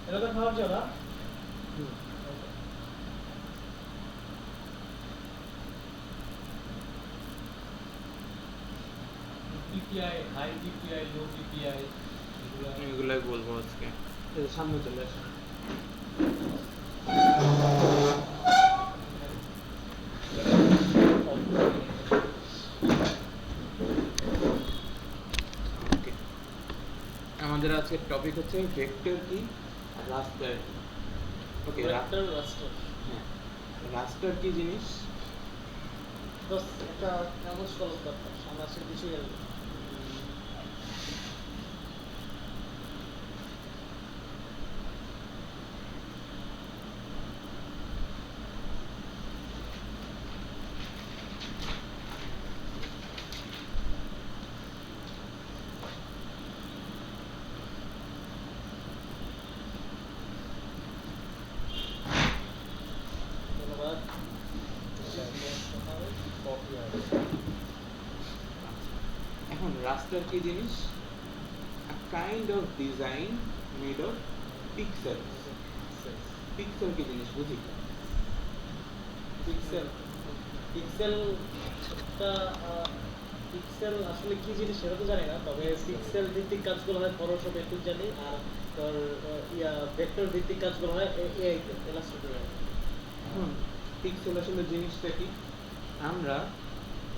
এটা তো খাওয়ার জন্য পিপিআই, হাই পিপিআই, লো পিপিআই, এগুলাই বলবো আজকে। সামনে চলে আসে। আমাদের আজকের টপিক হচ্ছে ভেক্টর কি আর রাস্টার কি। ওকে, ভেক্টর রাস্টার। হ্যাঁ, রাস্টার কি জিনিস? বাস একটা কাগজ কলম দরকার, সামনে আসলে কিছু গেল। ধন্যবাদ। এখন রাস্টার কি জিনিস? a kind of design made of pixels. Pixel কি জিনিস বুঝি? পিক্সেল পিক্সেলটা পিক্সেল আসলে কি জিনিস সেটা তো জানি না, তবে পিক্সেল ভিত্তিক কাজগুলো হয় ফটোশপ, একটু জানি। আর তোর ভেক্টর ভিত্তিক কাজগুলো হয় এআই তে, ইলাস্ট্রেটরে। এখন পিক্সেল আসলে জিনিসটা কি? আমরা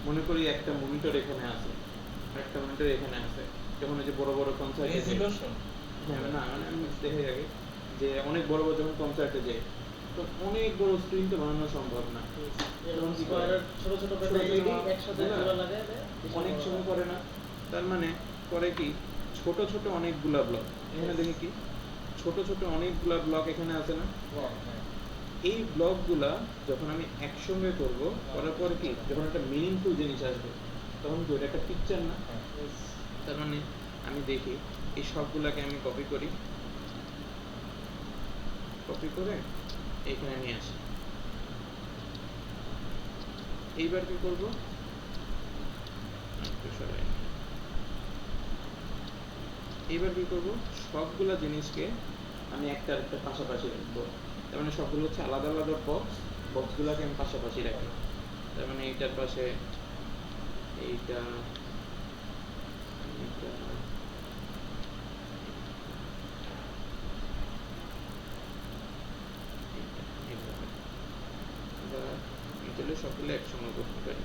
মনে করি একটা মনিটর এখানে আছে, একটা মনিটর এখানে আছে, যখন ওই যে বড় বড় কনসার্টে রেজোলিউশন। হ্যাঁ না, মানে আমি দেখে থাকি যে অনেক বড় বড় যখন কনসার্টে যায় তো অনেক বড় স্ক্রিন তো বানানো সম্ভব না। এবং স্কয়ারের ছোট ছোট এলইডি একসাথে জোড়া লাগায় দেয়, অনেক সময় করে না। তার মানে করে কি, ছোট ছোট অনেকগুলা ব্লক এখানে দেখি কি, ছোট ছোট অনেকগুলা ব্লক এখানে আছে না? এই ব্লকগুলা যখন আমি একসঙ্গে করব, করার পর কি যখন একটা মিনিংফুল জিনিস আসবে তখন কি ওটা একটা পিকচার না? তার মানে আমি দেখি এই সবগুলাকে আমি কপি করি, কপি করে এখানে নিয়ে আসি। এইবার কি করব, এইবার কি করব, সবগুলা জিনিসকে আমি একটা একটা পাশাপাশি রাখবো। তার মানে সবগুলো হচ্ছে আলাদা আলাদা বক্স, বক্সগুলোকে আমি পাশাপাশি রাখি। তার মানে এইটার পাশে এইটা, এইটা, এইগুলো সবগুলো একসঙ্গে করতে পারি।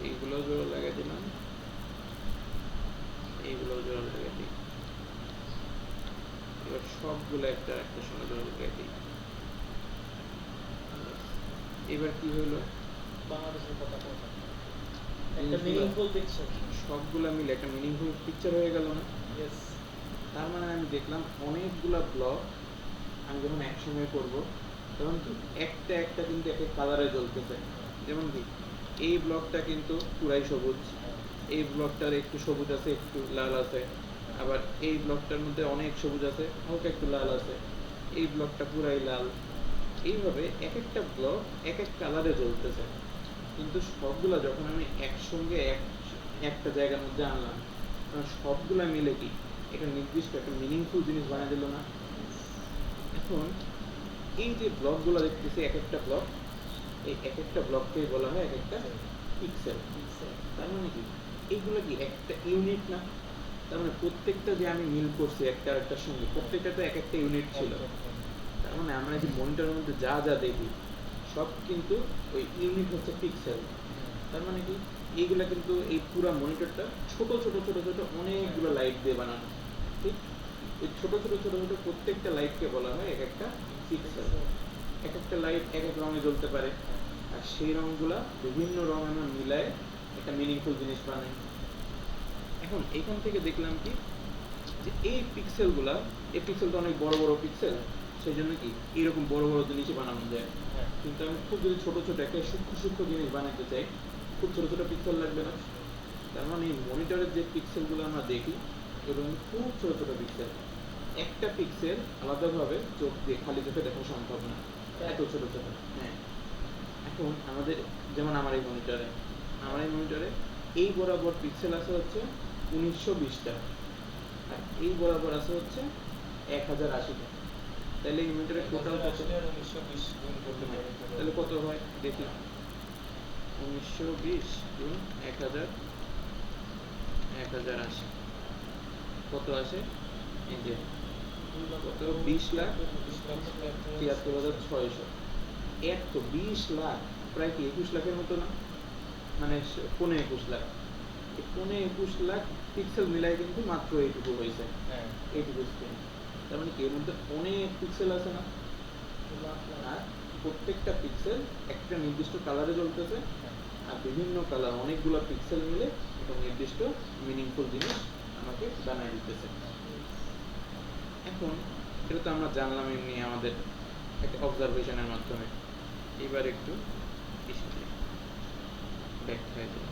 এইগুলো জোড়া লাগাই দিলাম, এইগুলো জোড়া লাগাই দিই। এবার সবগুলো একটা একটা সঙ্গে জোড়া লাগাই দিই। এবার কি হলো, বাংলাদেশের পতাকা, একটা মিনিংফুল পিকচার, সবগুলা মিলে একটা মিনিংফুল পিকচার হয়ে গেল না? ইয়েস। তার মানে আমি দেখলাম অনেকগুলা ব্লক আমি যখন একসঙ্গে করব তখন কি একটা একটা কিন্তু এক এক কালারে জ্বলতেছে। যেমন কি এই ব্লকটা কিন্তু পুরাই সবুজ, এই ব্লকটার একটু সবুজ আছে, একটু লাল আছে, আবার এই ব্লকটার মধ্যে অনেক সবুজ আছে, হালকা একটু লাল আছে, এই ব্লকটা পুরাই লাল। এইভাবে এক একটা ব্লক এক এক কালারে জ্বলতেছে। কিন্তু সবগুলা যখন আমি একসঙ্গে একটা জায়গার মধ্যে আনলাম তখন সবগুলা মিলে কি একটা নির্দিষ্ট একটা মিনিংফুল জিনিস বানিয়ে দিল না? এখন এই যে ব্লকগুলো দেখতেছি এক একটা ব্লক, এই এক একটা ব্লককে বলা হয় এক একটা পিক্সেল। তার মানে কি এইগুলো কি একটা ইউনিট না? তার মানে প্রত্যেকটা যে আমি মিল করছি একটা আরেকটার সঙ্গে, প্রত্যেকটা তো এক একটা ইউনিট ছিল। তার মানে আমরা যে মনিটরের মধ্যে যা যা দেখি সব কিন্তু ওই ইউনিট হচ্ছে পিক্সেল। তার মানে কি এইগুলা কিন্তু এই পুরো মনিটরটা ছোট ছোট ছোট ছোট অনেকগুলো লাইট দিয়ে বানানো, ঠিক? এই ছোট ছোট ছোট ছোট প্রত্যেকটা লাইটকে বলা হয় এক একটা পিক্সেল। এক একটা লাইট এক এক রঙে জ্বলতে পারে, আর সেই রঙগুলা বিভিন্ন রঙ আমরা মিলায় একটা মিনিংফুল জিনিস বানাই। এখন এখান থেকে দেখলাম কি যে এই পিক্সেলগুলা, এই পিক্সেলটা অনেক বড় বড় পিক্সেল, সেই জন্য কি এরকম বড় বড় জিনিসই বানানো যায়। হ্যাঁ। কিন্তু আমি খুব যদি ছোট ছোট একটা সূক্ষ্ম সূক্ষ্ম জিনিস বানাতে চাই, খুব ছোট ছোট পিক্সেল লাগবে না? তার মানে এই মনিটরের যে পিক্সেলগুলো আমরা দেখি এগুলো কিন্তু খুব ছোট ছোট পিক্সেল। একটা পিক্সেল আলাদাভাবে চোখ দিয়ে খালি চোখে দেখা সম্ভব না, এত ছোট ছোট। হ্যাঁ, এখন আমাদের যেমন আমার এই মনিটরে এই বরাবর পিক্সেল আছে হচ্ছে 1920টা, আর এই বরাবর আছে হচ্ছে 1080টা। তাহলে এই মনিটরের টোটাল কত? 1920 গুণ করতে পারি। তাহলে কত হয় দেখি, 1920 গুণ 1080 কত আসে? এই যে কত, 20,73,600। এত 20 লাখ, প্রায় কি 21 লাখের মতো না? মানে 15-21 লাখ। এই 15-21 লাখ পিক্সেল মিলাই কিন্তু মাত্র এইটুকু হয়েছে, হ্যাঁ। এইটুকু স্ক্রিন। তার মানে কি এর মধ্যে অনেক পিক্সেল আছে না? আর প্রত্যেকটা পিক্সেল একটা নির্দিষ্ট কালারে জ্বলতেছে, আর বিভিন্ন কালার অনেকগুলো পিক্সেল মিলে একটা নির্দিষ্ট মিনিংফুল জিনিস আমাকে বানায় দিতেছে। এখন এটা তো আমরা জানলাম এমনি আমাদের একটা অবজারভেশনের মাধ্যমে। এবার একটু ব্যাখ্যায় দিই,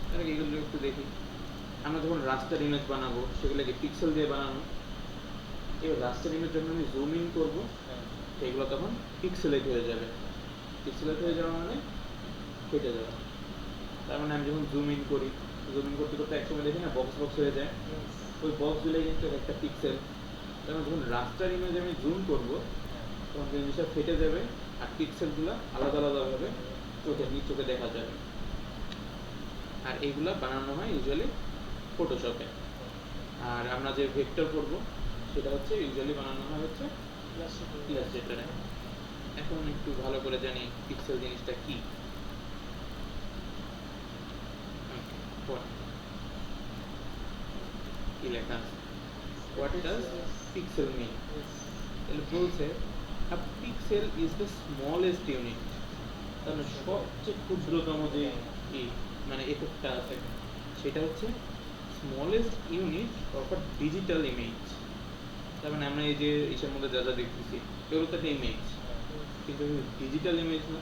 তার আগে এগুলো একটু দেখি। আমরা যখন রাস্টার ইমেজ বানাবো সেগুলোকে পিক্সেল দিয়ে বানানো। এবার রাস্টার ইমেজ যখন আমি জুম ইন করবো সেগুলো তখন পিক্সেলেট হয়ে যাবে। পিক্সেলেট হয়ে যাওয়া মানে কেটে যাওয়া। তার মানে আমি যখন জুম ইন করতে করতে একসময় দেখি না বক্স বক্স হয়ে যায়, ওই বক্সগুলো কিন্তু একটা পিক্সেল। তার মানে যখন রাস্টার ইমেজ আমি জুম করবো তখন জিনিসটা ফেটে যাবে, আর পিক্সেলগুলো আলাদা আলাদাভাবে চোখে দেখা যাবে। আর এইগুলা বানানো হয় ইউজুয়ালি ফটোশপে। আর আমরা যে ভেক্টর করবো সেটা হচ্ছে ইউজুয়ালি বানানো হয় হচ্ছে ইলাস্ট্রেটরে। এখন একটু ভালো করে জানি পিক্সেল জিনিসটা কি। কি লেখা আছে? What does pixel mean? তাহলে বলছে a pixel is the smallest unit, তাহলে সবচেয়ে ক্ষুদ্রতম যে মানে এককটা আছে সেটা হচ্ছে smallest unit of a digital image. তার মানে আমরা এই যে ইসের মধ্যে যা যা দেখতেছি এগুলো তো একটা ইমেজ, কিন্তু ডিজিটাল ইমেজ না।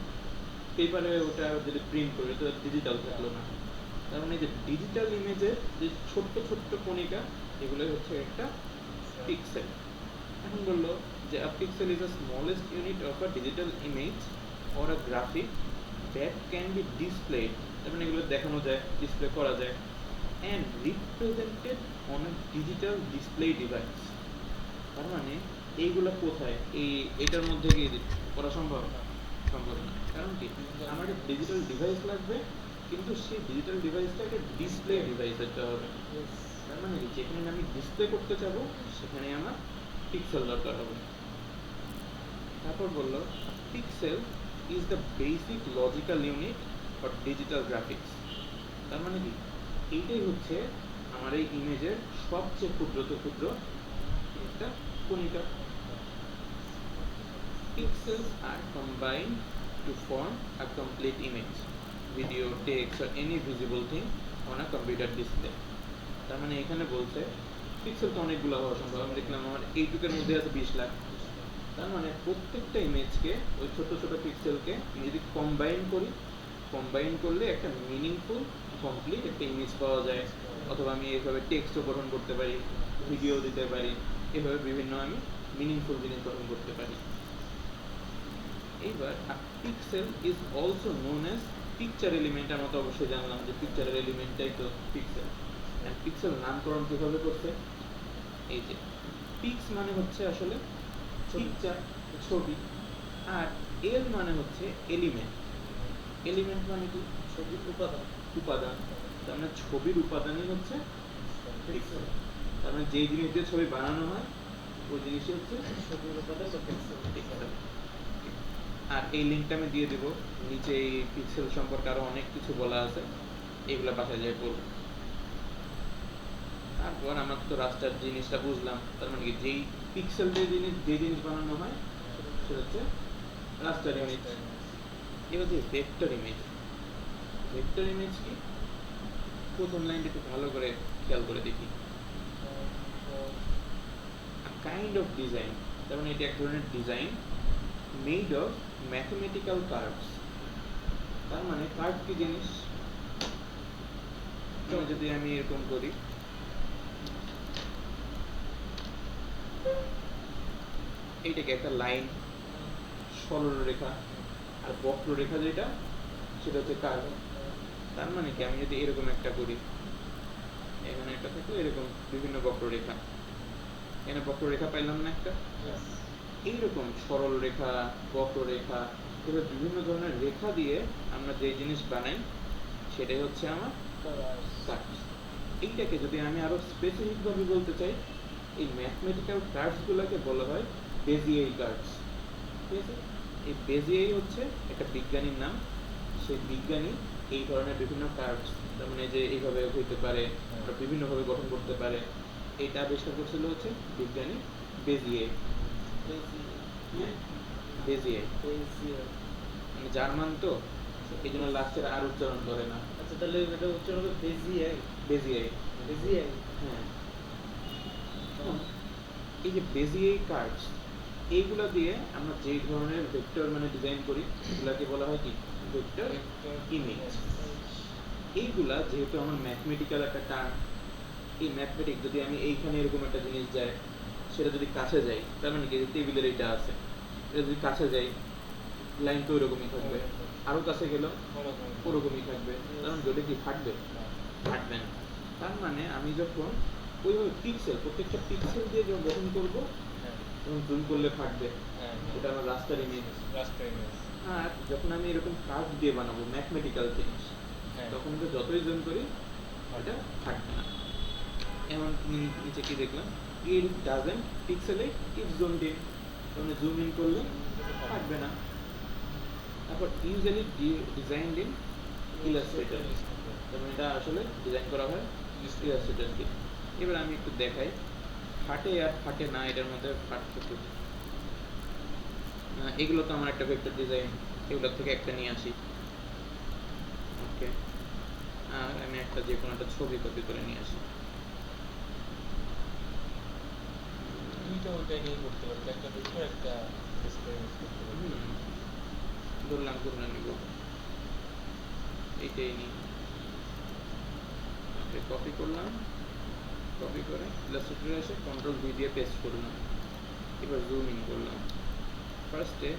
পেপারে ওটা যদি প্রিন্ট করি তো ডিজিটাল থাকলো না। তার মানে এই যে ডিজিটাল ইমেজের যে ছোট্ট ছোট্ট কণিকা এগুলো হচ্ছে একটা পিক্সেল। এখন বললো যে a pixel is the smallest unit of a digital image or a graphic that can be displayed, তার মানে এগুলো দেখানো যায়, ডিসপ্লে করা যায়, and represented on a digital display device। তার মানে এইগুলা কোথায়, এটার মধ্যে কি করা সম্ভব? সম্ভব না। কারণ কি আমার একটা ডিজিটাল ডিভাইস লাগবে, কিন্তু সেই ডিজিটাল ডিভাইসটা একটা ডিসপ্লে ডিভাইস হতে হবে। তার মানে যেখানে আমি ডিসপ্লে করতে চাবো সেখানে আমার পিক্সেল দরকার হবে। তারপর বললো pixel is the basic logical unit for digital graphics. তার মানে কি এইটাই হচ্ছে আমার এই ইমেজের সবচেয়ে ক্ষুদ্র একটা কণিকা। Pixels are combined to form a complete image, video, text or any visible thing on a computer display। তার মানে এখানে বলছে পিক্সেল তো অনেকগুলো হওয়া সম্ভব। আমি দেখলাম আমার এইটুকের মধ্যে আছে 20 লাখ। তার মানে প্রত্যেকটা ইমেজকে ওই ছোট ছোট পিক্সেলকে যদি কম্বাইন করলে একটা মিনিংফুল কমপ্লিট একটা ইমেজ পাওয়া যায়। অথবা আমি এইভাবে টেক্সটও গঠন করতে পারি, ভিডিও দিতে পারি, এভাবে বিভিন্ন আমি মিনিংফুল জিনিস গঠন করতে পারি। এইবার pixel is also known as picture element. আমরা তো অবশ্যই জানলাম যে পিকচারের এলিমেন্টটাই তো পিক্সেল। আর পিক্সেল নামকরণ কিভাবে করছে? এই যে পিক্স মানে হচ্ছে আসলে পিকচার, ছবি, আর এল মানে হচ্ছে এলিমেন্ট। এলিমেন্ট মানে কি? ছবির উপাদান। তার মানে ছবির উপাদানই হচ্ছে পিক্সেল। তার মানে যেই জিনিস দিয়ে ছবি বানানো হয় ওই জিনিসই হচ্ছে ছবির উপাদান বা পিক্সেল। আর এই লিঙ্কটা আমি দিয়ে দেবো নিচে। এই পিক্সেল সম্পর্কে আরো অনেক কিছু বলা আছে, এগুলা বাসায় যাই পড়বো। তারপর আমরা তো রাস্টার জিনিসটা বুঝলাম। তার মানে কি যেই পিক্সেল যে জিনিস বানানো হয় সেটা হচ্ছে রাস্টার ইমেজ। এবার যে ভেক্টর ইমেজ কি? প্রথম লাইনটা একটু ভালো করে খেয়াল করে দেখি। কাইন্ড অফ ডিজাইন, তার মানে এটা এক ধরনের design made of mathematical curves. তার মানে কার্ভ কি জিনিস? যদি আমি এরকম করি, এইটাকে একটা লাইন, সরলরেখা আর বক্ররেখা যেটা সেটা হচ্ছে কার্ভ। তার মানে কি আমি যদি এরকম একটা করি, এখানে একটা থাকলো এরকম বিভিন্ন বক্ররেখা, এখানে বক্ররেখা পাইলাম না একটা, Yes. এইরকম সরল রেখা, বক্ররেখা, এবার বিভিন্ন ধরনের রেখা দিয়ে আমরা যে জিনিস বানাই সেটাই হচ্ছে আমার Colors. কার্ভস। এইটাকে যদি আমি আরো স্পেসিফিক ভাবে বলতে চাই, এই ম্যাথমেটিক্যাল কার্ভস গুলোকে বলা হয় বেজিয়ারি কার্ভস। ঠিক আছে? এই বেজিয়ারি হচ্ছে একটা বিজ্ঞানীর নাম। সেই বিজ্ঞানী এই ধরনের বিভিন্ন কার্ভস, তার মানে যে এইভাবে হইতে পারে বা বিভিন্ন ভাবে গঠন করতে পারে, এটা আবিষ্কার করছিল হচ্ছে বিজ্ঞানী বেজিয়ার। Bezier Bezier. মানে জার্মান তো, এই জন্য লাস্টের আর উচ্চারণ করে না, আচ্ছা তাহলে এটা উচ্চারণ হবে Bezier. বেজিয়ার। Bezier. হ্যাঁ, এই যে বেজিয়ার কার্ভস, এইগুলা দিয়ে আমরা যে ধরনের ভেক্টর মানে ডিজাইন করি এগুলাকে বলা হয় কি ভেক্টর ইমেজ। এইগুলা যেহেতু আমার ম্যাথমেটিক্যাল একটা টার্ম, এই ম্যাথমেটিক যদি আমি এইখানে এরকম একটা জিনিস যায়, সেটা যদি কাছে যাই, তার মানে কি টেবিলের এইটা আছে, এটা যদি কাছে যাই লাইন তো ওইরকমই থাকবে, আরো কাছে গেলেও ওরকমই থাকবে, কারণ যদি কি ফাটবে? ফাটবে না। তার মানে আমি যখন ওইভাবে পিক্সেল, প্রত্যেকটা পিক্সেল দিয়ে যখন গঠন করবো তখন জুম করলে ফাটবে, ওটা আমার রাস্তার ইমেজ। আর যখন আমি এরকম কার্ভ দিয়ে বানাবো ম্যাথমেটিক্যাল জিনিস, তখন তো যতই জুম করি ওটা ফাটবে না। এমন নিচে কি দেখলাম, it doesn't pixelate if zoomed in, মানে জুম ইন করলে ফাটবে না। তারপর ইউজুয়ালি ডিজাইনড ইন ইলাস্ট্রেটর, যেমন এটা আসলে ডিজাইন করা হয় ইলাস্ট্রেটর দিয়ে। এবার আমি একটু দেখাই ফাটে আর ফাটে না এটার মধ্যে পার্থক্য। এগুলো তো আমার একটা ভেক্টর ডিজাইন, এগুলোর থেকে একটা নিয়ে আসি। ওকে, আর আমি একটা যে কোনো একটা ছবি কপি করে নিয়ে আসি। ধরলাম ধরে নিব, এইটাই নিই, কপি করলাম, কপি করে ইলাস্ট্রেটরে এসে কন্ট্রোল ভি দিয়ে পেস্ট করলাম। এবার জুম ইন করলাম। ফার্স্টে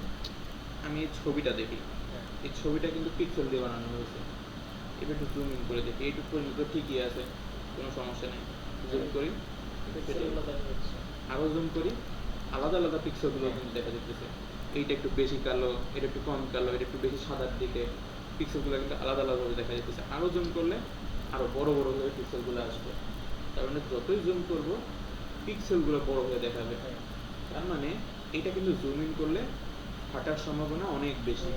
আমি এই ছবিটা দেখি, এই ছবিটা কিন্তু পিক্সেল দিয়ে বানানো হয়েছে। এবার একটু জুম ইন করে দেখি, এইটুকু পর্যন্ত ঠিকই আছে, কোনো সমস্যা নেই। জুম করি, আরো জুম করি, আলাদা আলাদা পিক্সেলগুলো কিন্তু দেখা যেতেছে। এইটা একটু বেশি কালো, এটা একটু কম কালো, এটা একটু বেশি সাদার দিকে, পিক্সেলগুলো কিন্তু আলাদা আলাদাভাবে দেখা যেতেছে। আরো জুম করলে আরো বড় বড় হয়ে পিক্সেলগুলো আসবে। তার মানে যতই জুম করব পিক্সেলগুলো বড় হয়ে দেখাবে। তার মানে এটা কিন্তু জুম ইন করলে ফাটার সম্ভাবনা অনেক বেশি।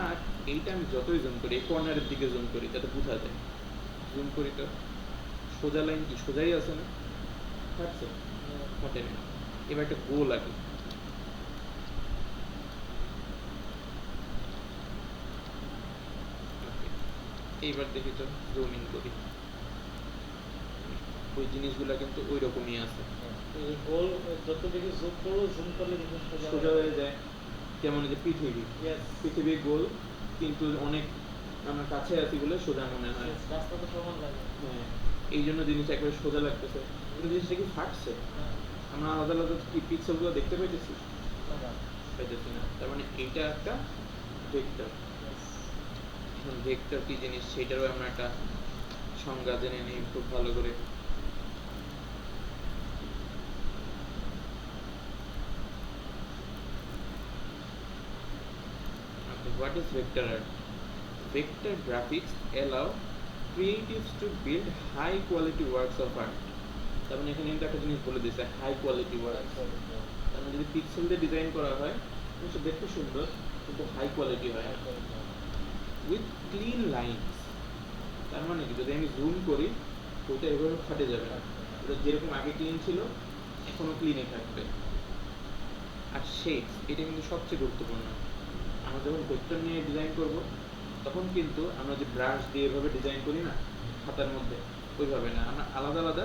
আর এইটা আমি যতই জুম করি, এই কর্নারের দিকে জুম করি যাতে বোঝা যায়। জুম করি তো সোজা লাইন কি সোজাই আছে না, ফাটছে? ফাটে না। এবার একটা গোল আঁকি, এইবার দেখি তো জুম ইন করি, ওই জিনিসগুলো কিন্তু ওই রকমই আছে, এই গোল যত বেশি জুম করো, জুম করলে কিন্তু সোজা হয়ে যায়। যেমন এই যে পৃথিবী, Yes. পৃথিবী গোল কিন্তু অনেক আমার কাছে আছি বলে সোজা মনে হয়। Yes, রাস্তা তো সমান লাগে। হ্যাঁ, এই জন্য জিনিস একবারে সোজা লাগতেছে, কিন্তু জিনিসটা কি ফাটছে? আমরা আলাদা আলাদা কি পিক্সেলগুলো দেখতে পাইতেছি? পাইতেছি না। তার মানে এইটা একটা ভেক্টর। এখন ভেক্টর কি জিনিস সেটারও আমরা একটা সংজ্ঞা জেনে নিই খুব ভালো করে। What is vector art? Vector graphics allow creatives to build high quality works of art. তার মানে এখানে কিন্তু একটা জিনিস বলে দিয়েছে, হাই কোয়ালিটি ওয়ার্ক। তার মানে যদি পিক্সেল দিয়ে ডিজাইন করা হয় সেটা দেখতে সুন্দর কিন্তু হাই কোয়ালিটি হয়, উইথ ক্লিন লাইনস। তার মানে কি যদি আমি জুম করি ওটা এভাবে ফাটে যাবে না, ওটা যেরকম আগে ক্লিন ছিল এখনো ক্লিনই থাকবে। আর শেপস, এটা কিন্তু সবচেয়ে গুরুত্বপূর্ণ। আমরা যখন ভেক্টর নিয়ে ডিজাইন করব তখন কিন্তু আমরা যে ব্রাশ দিয়ে এভাবে ডিজাইন করি না খাতার মধ্যে, ওইভাবে না, আমরা আলাদা আলাদা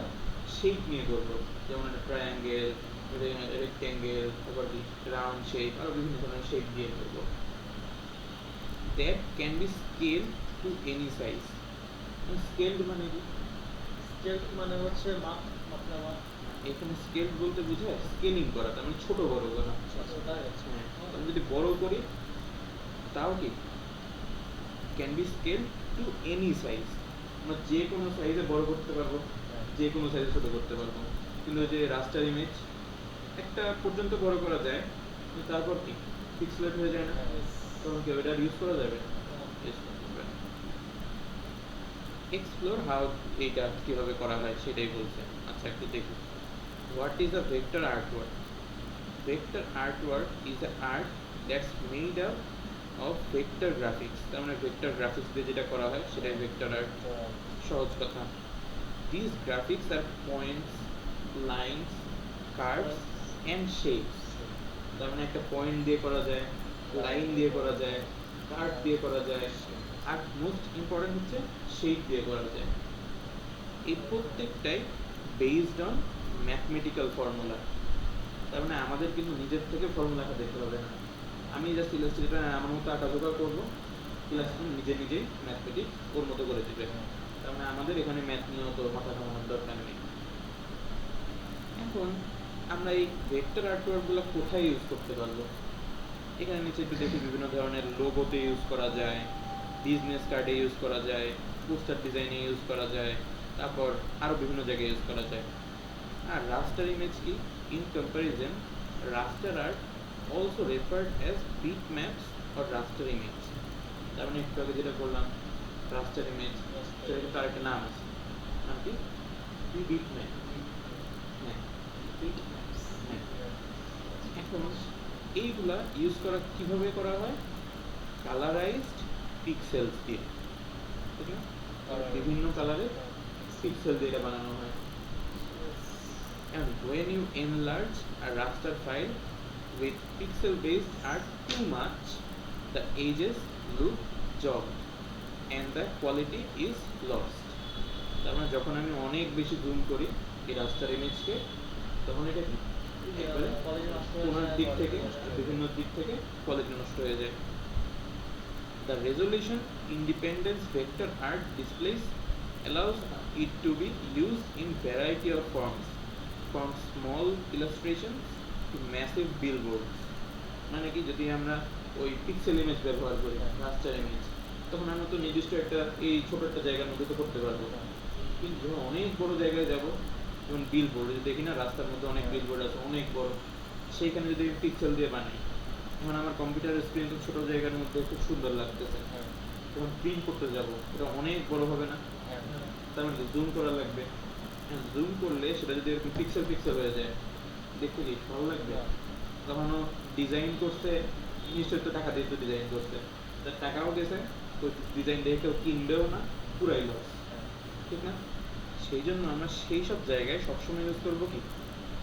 শেপ নিয়ে করবো, যেমন একটা ট্রায়াঙ্গেল, রেক্ট্যাঙ্গেল, তারপর রাউন্ড শেপ, আরো বিভিন্ন ধরনের শেপ দিয়ে করবো। That can be scale to any size. Skilled মানে কি? স্কেল মানে হচ্ছে মাপ, মাপনা মাপ। এখানে স্কেল বলতে বোঝায় স্কেলিং করা, তার মানে ছোট বড় করা। আচ্ছা, তাই আছে। হ্যাঁ, আমি যদি বড় করি তাও কি can be scale to any size, আমরা যে কোনো সাইজে বড় করতে পারবো, যে কোনো সাইজে ছোট করতে পারবো। কিন্তু ওই যে রাস্টার ইমেজ একটা পর্যন্ত বড় করা যায়, কিন্তু তারপর কি পিক্সেলেট হয়ে যায় না, তখন কি ওটা ইউজ করা যাবে? এক্সপ্লোর হাউ এটা কিভাবে করা হয় সেটাই বলছে। আচ্ছা একটু দেখি, what is a vector artwork? Vector artwork is a art that's made up of vector graphics. তার মানে ভেক্টর গ্রাফিক্স দিয়ে যেটা করা হয় সেটাই ভেক্টর আর্ট। সহজ কথা, these graphics are points, lines, curves and shapes। তার মানে একটা পয়েন্ট দিয়ে করা যায়, লাইন দিয়ে করা যায়, কার্ভ দিয়ে করা যায়, আর মোস্ট ইম্পর্টেন্ট হচ্ছে শেপ দিয়ে করা যায়। এই প্রত্যেকটাই বেসড অন ম্যাথমেটিক্যাল ফর্মুলা। তার মানে আমাদের কিন্তু নিজের থেকে ফর্মুলাটা দেখতে হবে না, আমি জাস্ট ইলাস্ট্রেটর আমার মতো আঁকাঝোঁকা করবো, ইলাস্ট্রেটর নিজে নিজেই ম্যাথমেটিক্স ওর মতো করে দিবে। তার মানে আমাদের এখানে ম্যাথ নিয়েও তো মাথা ঘামানোর দরকার নেই। এখন আমরা এই ভেক্টর আর্টওয়ার্কগুলো কোথায় ইউজ করতে পারবো? এখানে নিচে একটু দেখি, বিভিন্ন ধরনের লোগোতে ইউজ করা যায়, বিজনেস কার্ডে ইউজ করা যায়, পোস্টার ডিজাইনে ইউজ করা যায়, তারপর আরও বিভিন্ন জায়গায় ইউজ করা যায়। আর রাস্টার ইমেজ কি? In comparison, raster art also referred as bit maps or raster image. তার মানে একটু আগে যেটা বললাম রাস্টার ইমেজ, সেটা কিন্তু আরেকটা নাম আছে, নাম কি? Bit map. হ্যাঁ, বিট ম্যাপস। হ্যাঁ, এখন এইগুলা ইউজ করা কিভাবে করা হয়? কালারাইজড পিক্সেলস দিয়ে, ঠিক না? বিভিন্ন কালারের পিক্সেল দিয়ে এটা বানানো হয়। And when you enlarge a raster file with pixel-based art too much, the edges look jogged and the quality is lost. তার মানে যখন আমি অনেক বেশি জুম করি এই রাস্টার ইমেজকে, তখন এটা কি একবারে কোন দিক থেকে বিভিন্ন দিক থেকে কোয়ালিটি নষ্ট হয়ে যায়। The resolution independence vector art displays allows it to be used in variety of forms, from small illustrations to massive billboards। মানে কি, যদি আমরা ওই পিক্সেল ইমেজ ব্যবহার করি, রাস্টার ইমেজ, তখন আমরা তো নির্দিষ্ট একটা এই ছোট একটা জায়গার মধ্যে তো করতে পারবো। কিন্তু যখন অনেক বড় জায়গায় যাব, যেমন বিলবোর্ড, যদি দেখি না রাস্তার মধ্যে অনেক বিলবোর্ড আছে অনেক বড়, সেইখানে যদি পিক্সেল দিয়ে বানাই, এখন আমার কম্পিউটারের স্ক্রিন তো ছোট জায়গার মধ্যে খুব সুন্দর লাগতেছে, যখন প্রিন্ট করতে যাব এটা অনেক বড় হবে না? তার মানে জুম করা লাগবে, জুম করলে সেটা যদি এরকম পিক্সেল পিক্সেল হয়ে যায়, দেখতে কি ভালো লাগবে? তখনও ডিজাইন করছে, নিশ্চয়ই তো টাকা দিয়ে তো ডিজাইন করছে, তার টাকাও গেছে, তো ডিজাইন দেখে কেউ কিনবেও না, পুরাই লস, ঠিক না? সেই জন্য আমরা সেই সব জায়গায় সবসময় ইউজ করবো কি,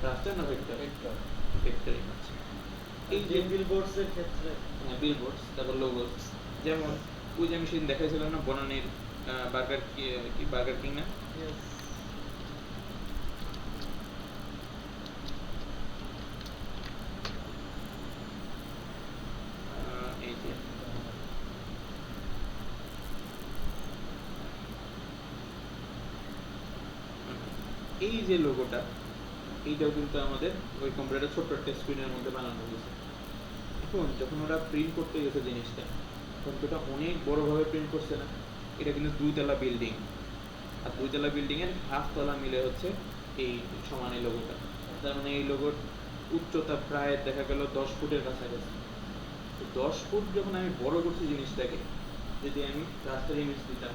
রাস্টার না ভেক্টর? Vector image. এই যে বিলবোর্ডস এর ক্ষেত্রে, হ্যাঁ বিলবোর্ডস, তারপর লোগোস, যেমন ওই যে আমি সেদিন দেখাইছিলাম না বনানীর বার্গার, কি বার্গার কিং না? এই যে এই যে লোগোটা, এইটাও কিন্তু আমাদের ওই কম্পিউটারের ছোট্ট একটা স্ক্রিনের মধ্যে বানানো হয়েছে। এখন যখন ওরা প্রিন্ট করতে গেছে জিনিসটা, তখন তো এটা অনেক বড়ভাবে প্রিন্ট করছে না, এটা কিন্তু 2 তলা বিল্ডিং, আর 2 তলা বিল্ডিং এর হাফ তলা মিলে হচ্ছে এই সমান এই লোগোটা। তার মানে এই লোগোর উচ্চতা প্রায় দেখা গেল 10 ফুটের কাছাকাছি। তো 10 ফুট যখন আমি বড় করছি জিনিসটাকে, যদি আমি রাস্তার ইমেজ দিতাম,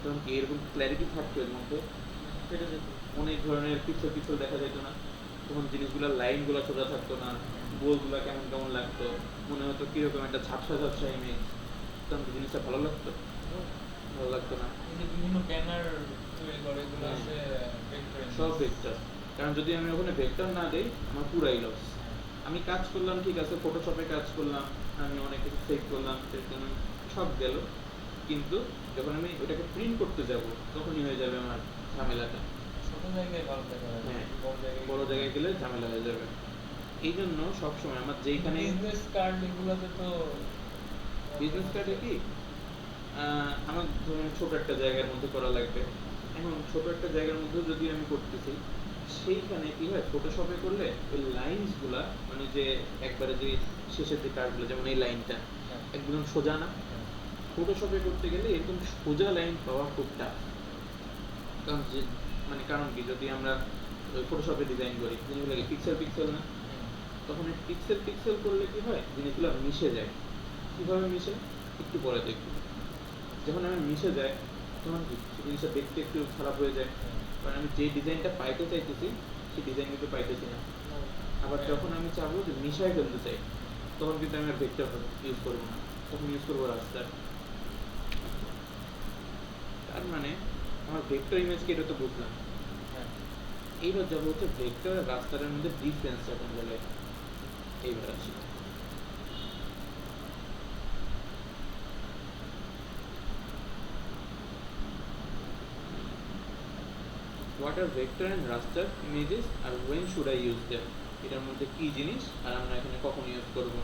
তখন কি এরকম ক্ল্যারিটি থাকতো এর মধ্যে? ফেটে যেত, অনেক ধরনের পিক্সেল পিক্সেল দেখা যেত না, তখন জিনিসগুলোর লাইনগুলো সোজা থাকতো না, গোলগুলো কেমন কেমন লাগতো, মনে হতো কিরকম একটা ঝাপসা ঝাপসা ইমেজ, তখন জিনিসটা ভালো লাগতো? ভালো লাগতো না। বিভিন্ন ব্যানার তৈরি করে, এগুলো আছে ভেক্টর। সব ভেক্টর, কারণ যদি আমি ওখানে ভেক্টর না দেই আমার পুরাই লস। আমি কাজ করলাম ঠিক আছে, ফটোশপে কাজ করলাম, আমি অনেক কিছু সেভ করলাম, সব গেল, কিন্তু যখন আমি ওটাকে প্রিন্ট করতে যাব তখনই হয়ে যাবে আমার ঝামেলাটা। ছোট জায়গায় ভালো দেখা যায় হ্যাঁ, বড় জায়গায় বড় জায়গায় গেলে ঝামেলা হয়ে যাবে। এই জন্য সবসময় আমার যেইখানে বিজনেস কার্ড এগুলোতে তো বিজনেস কার্ডে কি আমার ধরুন ছোট একটা জায়গার মধ্যে করা লাগবে। এখন ছোট একটা জায়গার মধ্যে যদি আমি করতেছি, সেইখানে কি হয় ফটোশপে করলে ওই লাইনস গুলা মানে যে একবারে যে শেষের যে কার্ডগুলো যেমন এই লাইনটা হ্যাঁ, একদম সোজা না, হ্যাঁ, ফটোশপে করতে গেলে এরকম সোজা লাইন পাওয়া খুব টাফ। কারণ যে মানে কারণ কি যদি আমরা ওই ফটোশপে ডিজাইন করি জিনিসগুলো পিক্সেল পিক্সেল না, হুম, তখন এই পিক্সেল পিক্সেল করলে কি হয় জিনিসগুলো মিশে যায়। কিভাবে মিশে একটু পরে দেখবো। যখন আমি মিশে যায় তখন কি সেই জিনিসটা দেখতে একটু খারাপ হয়ে যায়, হুম, কারণ আমি যে ডিজাইনটা পাইতে চাইতেছি সেই ডিজাইন কিন্তু পাইতেছি না। আবার হ্যাঁ। যখন আমি চাবো যে মিশাই ফেলতে চাই তখন কিন্তু আমি আর ভেক্টর ইউজ করবো না, তখন ইউজ করবো রাস্টার। তার মানে আমার ভেক্টর ইমেজকে এটা তো বুঝলাম। হ্যাঁ। এইবার যাবো হচ্ছে ভেক্টর আর রাস্টারের মধ্যে ডিফারেন্সটা কোন জায়গায়, এইবার আসি। What are vector and raster images and when should I use them? এটার মধ্যে কি জিনিস আর আমরা এখানে কখন ইউজ করব?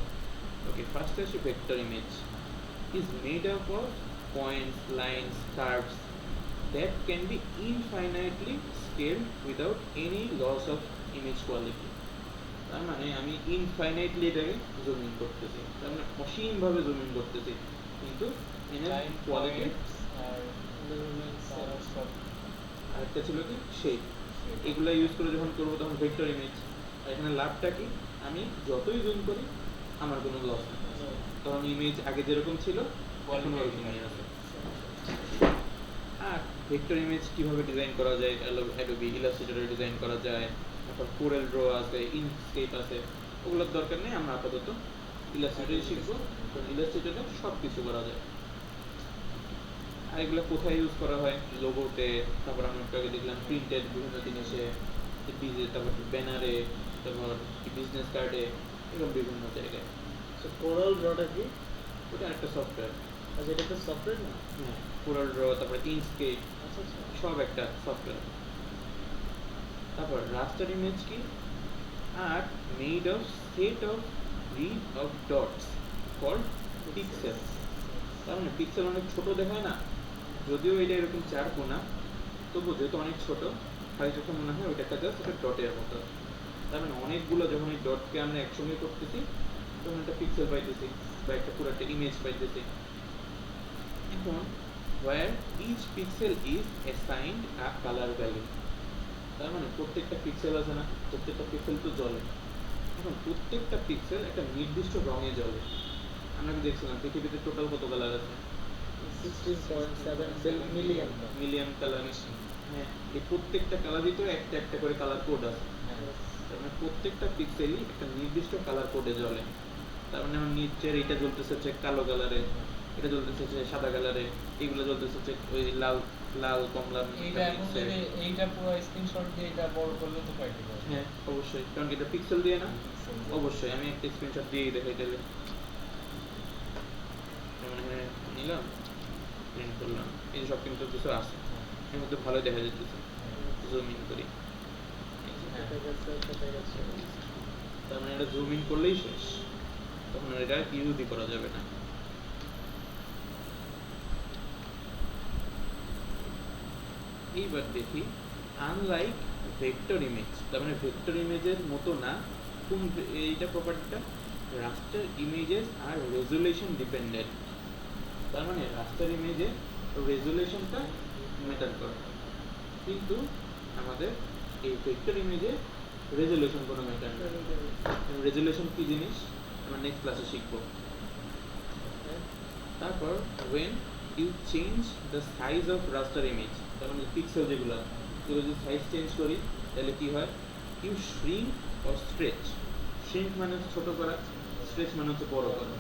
ওকে, ফার্স্ট আসি vector image is made up of points, lines, curves that can be infinitely scaled without any loss of image quality. তার মানে আমি ইনফাইনাইটলি এটাকে জুম ইন করতেছি, তার মানে অসীমভাবে জুম ইন করতেছি, কিন্তু এর Line কোয়ালিটি points আর color সব আরেকটা ছিল কি শেপ, shape। এগুলা ইউজ করে যখন করবো তখন ভেক্টর ইমেজ। আর এখানে লাভটা কি, আমি যতই জুম করি আমার কোনো লস নেই, তখন ইমেজ আগে যেরকম ছিল এখন ওরকমই আছে। আর ভেক্টর ইমেজ কিভাবে ডিজাইন করা যায়, অ্যাডোবি ইলাস্ট্রেটরে ডিজাইন করা যায়, তারপর কোরেল ড্র আছে, ইনস্কেপ আছে, ওগুলোর দরকার নেই, আমরা আপাতত ইলাস্ট্রেটরে শিখবো, কারণ ইলাস্ট্রেটরে সব কিছু করা যায়। আর এগুলো কোথায় ইউজ করা হয়, লোগোতে, তারপর আমরা একটু আগে দেখলাম প্রিন্টেড বিভিন্ন জিনিসে, তারপর ব্যানারে, তারপর বিজনেস কার্ডে, এরকম বিভিন্ন জায়গায়। সো কোরাল ড্রটা কি? ওটা একটা সফটওয়্যার। আচ্ছা, এটা তো সফটওয়্যার না? হ্যাঁ, কোরাল ড্র, তারপর ইনস্কেপ, আচ্ছা আচ্ছা। সব একটা সফটওয়্যার। তারপর রাস্টার ইমেজ কি, are made of set of grid of dots called pixels. তার মানে পিক্সেল অনেক ছোট দেখায় না, যদিও এটা এরকম চার কোনা, তবু যেহেতু অনেক ছোট খালি চোখে মনে হয় ওইটা একটা জাস্ট একটা ডটের মতো। তার মানে অনেকগুলো যখন এই ডটকে আমরা একসঙ্গে করতেছি তখন একটা পিক্সেল পাইতেছি বা একটা পুরো একটা ইমেজ পাইতেছি। এখন where each pixel is assigned a color value, তার মানে প্রত্যেকটা পিক্সেল আছে না, প্রত্যেকটা পিক্সেল তো জ্বলে। এখন প্রত্যেকটা পিক্সেল একটা নির্দিষ্ট রঙে জ্বলে। আমরা কি দেখছিলাম পৃথিবীতে টোটাল কত কালার আছে? 16.7 মিলিয়ন। Million colour. হ্যাঁ, এই প্রত্যেকটা কালারই তো একটা একটা করে কালার কোড আছে। তার মানে প্রত্যেকটা পিক্সেলই একটা নির্দিষ্ট কালার কোডে জ্বলে। তার মানে আমার নিচের এইটা জ্বলতেছে হচ্ছে কালো কালারে, এটা জ্বলতেছে হচ্ছে সাদা কালারে, এইগুলো জ্বলতেছে হচ্ছে ওই লাল লাল কমলা এইটা এখন mix এ। যদি এইটা পুরো স্ক্রিনশট দিয়ে এটা বড় করলে তো পাইতে পারবে। হ্যাঁ অবশ্যই, কারণ কি এটা পিক্সেল দিয়ে না। Pixel দিয়ে। অবশ্যই আমি একটা স্ক্রিনশট দিয়েই দেখাই তাহলে। যেমন এখানে নিলাম, প্রিন্ট করলাম, এই যে সব কিন্তু কিছু আছে, এর মধ্যে ভালোই দেখা যাচ্ছে। জুম ইন করি, কেটে গেছে, কেটে গেছে। তার মানে এটা জুম ইন করলেই শেষ, তখন আর এটা ইউজই করা যাবে না। এইবার দেখি আনলাইক ভেক্টর ইমেজ, তার মানে ভেক্টর ইমেজের মতো না, কোন এইটা প্রপার্টিটা, রাস্টার ইমেজেস আর রেজুলেশন ডিপেন্ডেন্ট। তার মানে রাস্টার ইমেজে রেজুলেশনটা ম্যাটার করে, কিন্তু আমাদের এই ভেক্টর ইমেজে রেজুলেশন কোনো ম্যাটার না। রেজুলেশন কি জিনিস আমরা নেক্সট ক্লাসে শিখবো। তারপর when you change the size of raster image, তার মানে পিক্সেল যেগুলো যদি সাইজ চেঞ্জ করি তাহলে কি হয়, you shrink or stretch। shrink মানে হচ্ছে ছোট করা, stretch মানে হচ্ছে বড় করা।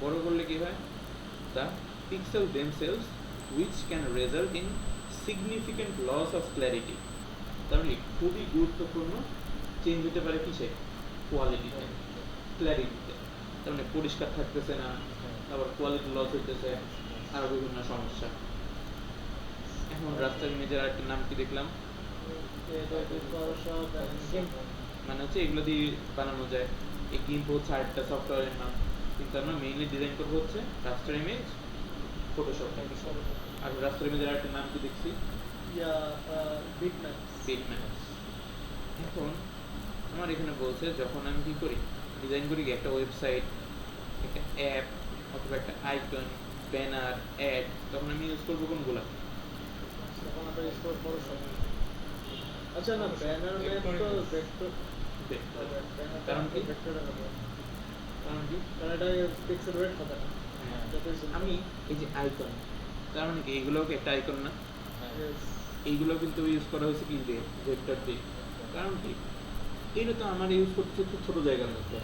বড় করলে কি হয়, the pixel themselves which can result in significant loss of clarity। তার মানে খুবই গুরুত্বপূর্ণ চেঞ্জ হতে পারে কিসে, কোয়ালিটিতে, ক্ল্যারিটিতে। তার মানে পরিষ্কার থাকতেছে না, আবার কোয়ালিটি লস হইতেছে, আরো বিভিন্ন সমস্যা। এখন রাস্টার ইমেজের আরেকটা নাম কি দেখলাম, ফটোশপ মানে হচ্ছে এগুলো দিয়ে বানানো যায়। এই গিম্প হচ্ছে আরেকটা সফটওয়্যারের নাম, কিন্তু আমরা মেইনলি ডিজাইন করবো হচ্ছে রাস্টার ইমেজ, ফটোশপ। আর রাস্টার ইমেজের আরেকটা নাম কি দেখছি, ইয়া বিটম্যাপ। বিটম্যাপস। এখন আমার এখানে বলছে যখন আমি কি করি, ডিজাইন করি কি একটা ওয়েবসাইট, একটা অ্যাপ অথবা একটা আইকন, ব্যানার, অ্যাড, তখন আমি ইউজ করবো কোনগুলা? তখন আমরা ইউজ করব ফটোশপ। আচ্ছা না, ব্যানার ম্যাপ তো ভেক্টর। ভেক্টর। ব্যানার কারণ কি? ভেক্টর হবে, কারণ কি? কারণ এটা পিক্সেল রেট হবে না। হ্যাঁ, যতই simple। আমি এই যে আইকন, তার মানে কি এইগুলোও কি একটা আইকন না? Yes. এইগুলো কিন্তু ইউজ করা হয়েছে কি দিয়ে, ভেক্টর দিয়ে। কারণ কি, এটা তো আমার ইউজ করছে খুব ছোট জায়গার মধ্যে,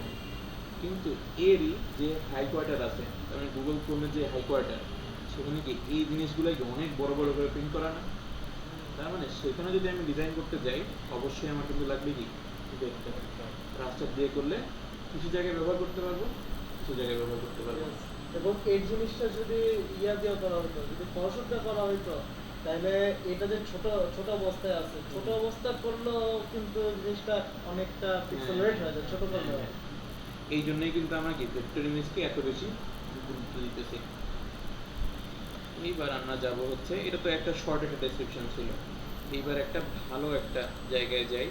কিন্তু এরই যে হাই কোয়ার্টার আছে, তার মানে গুগল ক্রোমের যে হাই কোয়ার্টার, সেখানে কি এই জিনিসগুলোকে অনেক বড় বড় করে প্রিন্ট করা না? তার মানে সেখানে যদি আমি ডিজাইন করতে যাই, অবশ্যই আমার কিন্তু লাগবে কি ভেক্টর। রাস্টার দিয়ে করলে কিছু জায়গায় ব্যবহার করতে পারবো, কিছু জায়গায় ব্যবহার করতে পারবো না। Yes. এবং এই জিনিসটা যদি ইয়া দিয়ে করা হতো, যদি ফটোশপ দিয়ে করা হতো, তাহলে এটা যে ছোট ছোট অবস্থায় আছে, ছোট অবস্থা করলেও কিন্তু জিনিসটা অনেকটা পিক্সেল রেট হয়ে যায় ছোট করলে। হ্যাঁ, এই জন্যই কিন্তু আমরা কি ভেক্টর ইমেজকে এত বেশি গুরুত্ব দিতেছি। এইবার আমরা যাব হচ্ছে, এটা তো একটা শর্ট একটা ডেসক্রিপশন ছিল, এইবার একটা ভালো একটা জায়গায় যাই,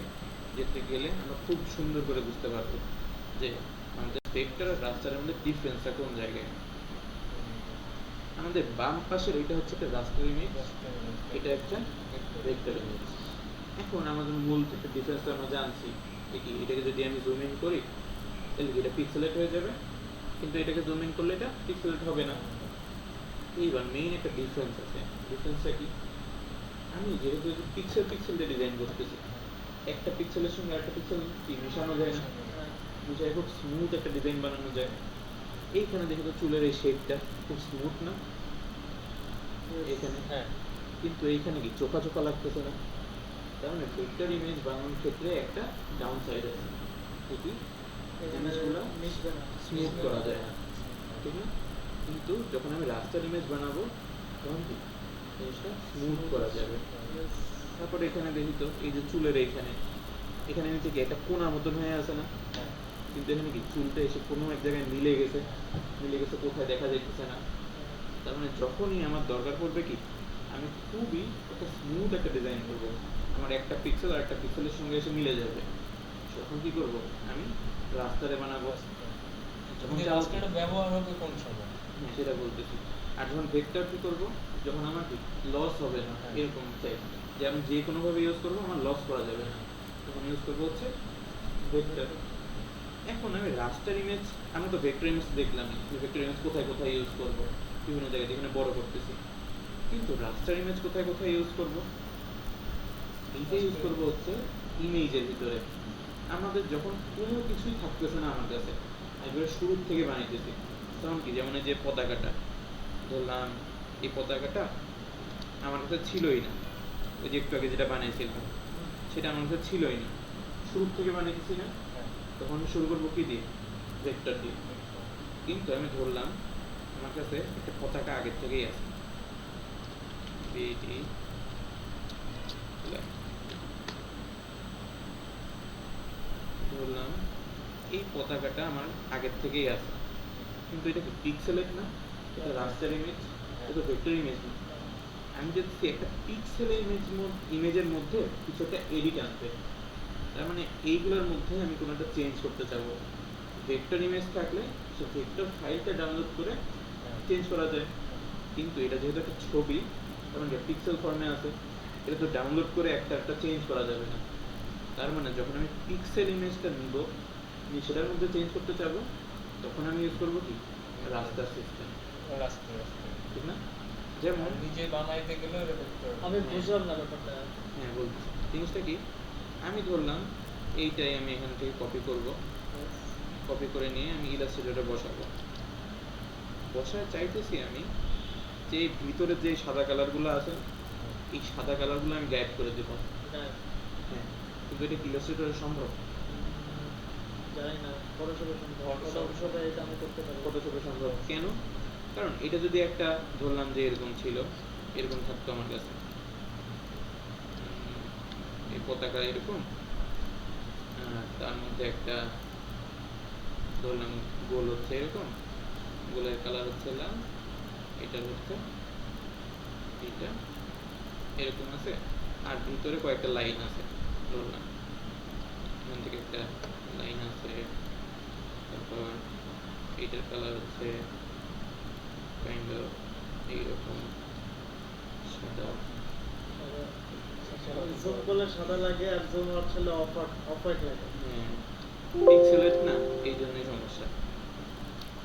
যেতে গেলে আমরা খুব সুন্দর করে বুঝতে পারবো যে আমাদের ভেক্টর আর রাস্টারের মধ্যে ডিফারেন্সটা কোন জায়গায়। আমাদের বাম পাশের এটা হচ্ছে একটা রাস্টার ইমেজ, এটা একটা ভেক্টর ইমেজ। এখন আমাদের মূল একটা ডিফারেন্স আমরা জানছি, কি এটাকে যদি আমি জুম ইন করি তাহলে এটা পিক্সেলেট হয়ে যাবে, কিন্তু এটাকে জুম ইন করলে এটা পিক্সেলেট হবে না। এইবার মেইন একটা ডিফারেন্স আছে, ডিফারেন্সটা কি, আমি যেহেতু পিক্সেল পিক্সেল দিয়ে ডিজাইন করতেছি, একটা পিক্সেলের সঙ্গে আরেকটা পিক্সেল কি মেশানো যায় না, মিশায় খুব স্মুথ একটা ডিজাইন বানানো যায়। এইখানে দেখো তো চুলের এই শেপটা খুব স্মুথ না এখানে, হ্যাঁ কিন্তু এইখানে কি চোখা চোখা লাগতেছে না? তার মানে ভেক্টর ইমেজ বানানোর ক্ষেত্রে একটা ডাউন সাইড আছে, কি জিনিসগুলো মিশবে না। স্মুথ করা যায় না, ঠিক না? কিন্তু যখন আমি রাস্টার ইমেজ বানাবো তখন কি জিনিসটা স্মুথ করা যাবে। Yes. তারপরে এখানে দেখি তো এই যে চুলের এইখানে, এখানে নিচে কি একটা কোণার মতন হয়ে আছে না? কিন্তু এখানে কি চুলটা এসে কোনো এক জায়গায় মিলে গেছে, মিলে গেছে কোথায় দেখা যাইতেছে না। তার মানে যখনই আমার দরকার পড়বে কি, আমি খুবই একটা স্মুথ একটা ডিজাইন করবো, আমার একটা পিক্সেল আর একটা পিক্সেলের সঙ্গে এসে মিলে যাবে, তখন কি করবো আমি রাস্তারে বানাবো। যখন কিন্তু চাও- রাস্টারটা ব্যবহার হবে কোন সময়? হ্যাঁ, সেটা বলতেছি। আর যখন ভেক্টর কি করবো, যখন আমার কি লস হবে না, হ্যাঁ। এরকম চাই যে আমি যে কোনোভাবে ইউজ করবো আমার লস করা যাবে না, তখন ইউজ করবো হচ্ছে ভেক্টর। এখন আমি রাস্টার ইমেজ, আমি তো ভেক্টর ইমেজ দেখলাম, ভেক্টর ইমেজ কোথায় কোথায় ইউজ করবো, বিভিন্ন জায়গায় যেখানে বড় করতেছি, কিন্তু রাস্টার ইমেজ কোথায় কোথায় ইউজ করবো, এইটা ইউজ করবো হচ্ছে ইমেজের ভিতরে। আমাদের যখন কোনো কিছুই থাকতেছে না আমার কাছে, একবারে শুরু থেকে বানাইতেছি, তখন কি যেমন এই যে পতাকাটা ধরলাম, এই পতাকাটা আমার কাছে ছিলই না, ওই যে একটু আগে যেটা বানিয়েছিলাম সেটা আমার কাছে ছিলই না, শুরু থেকে বানিয়েছি না, তখন আমি শুরু করবো কি দিয়ে, ভেক্টর দিয়ে। কিন্তু আমি ধরলাম আমার কাছে একটা পতাকা আগের থেকেই আছে, BT ধরলাম এই পতাকাটা আমার আগের থেকেই আছে, কিন্তু এটা কি পিক্সেলেট না, এটা রাস্টার ইমেজ, এটা তো ভেক্টর ইমেজ না। আমি যদি একটা পিক্সেল ইমেজের মধ্যে কিছু একটা এডিট আনতে, তার মানে এইগুলোর মধ্যে আমি কোনো একটা চেঞ্জ করতে চাবো, ভেক্টর ইমেজ থাকলে সে ভেক্টর ফাইলটা ডাউনলোড করে চেঞ্জ করা যায়। কিন্তু এটা যেহেতু একটা ছবি, তার মানে পিক্সেল ফর্মে আছে, এটা তো ডাউনলোড করে একটা একটা চেঞ্জ করা যাবে না। তার মানে যখন আমি পিক্সেল ইমেজটা নিব, নিয়ে সেটার মধ্যে চেঞ্জ করতে চাবো, তখন আমি ইউজ করবো কি রাস্টার সিস্টেম, রাস্টার ঠিক না? যেমন নিজে বানাইতে গেলে এটা ভেক্টর আমি বুঝলাম না ব্যাপারটা। হ্যাঁ বলছি, জিনিসটা কি, আমি ধরলাম এইটাই আমি এখান থেকে কপি করব, কপি করে নিয়ে আমি ইলাস্ট্রেটরে বসাবো, বসায় চাইতেছি আমি যে ভিতরে যে সাদা কালারগুলো আছে, এই সাদা কালারগুলো আমি গায়েব করে দেবো। হ্যাঁ, হ্যাঁ, কিন্তু এটা ইলাস্ট্রেটরে সম্ভব? জানি না, ফটোশপে সম্ভব। Photoshop। ফটোশপে এটা আমি করতে পারি। ফটোশপে সম্ভব কেন? কারণ এটা যদি একটা ধরলাম যে এরকম ছিল, এরকম থাকতো আমার কাছে, এই পতাকা এরকম, তার মধ্যে একটা ধরলাম গোল হচ্ছে এরকম, গোলের কালার হচ্ছে লাল, এটার হচ্ছে এটা এরকম আছে, আর ভিতরে কয়েকটা লাইন আছে ধরলাম, এখান থেকে একটা লাইন আছে, তারপর এইটার কালার হচ্ছে কাইন্ড অফ এইরকম সাদা। জুম করলে সাদা লাগে আর জুম আউট করলে অফ হোয়াইট লাগে। হ্যাঁ, পিক্সেলেট না, এই জন্যই সমস্যা।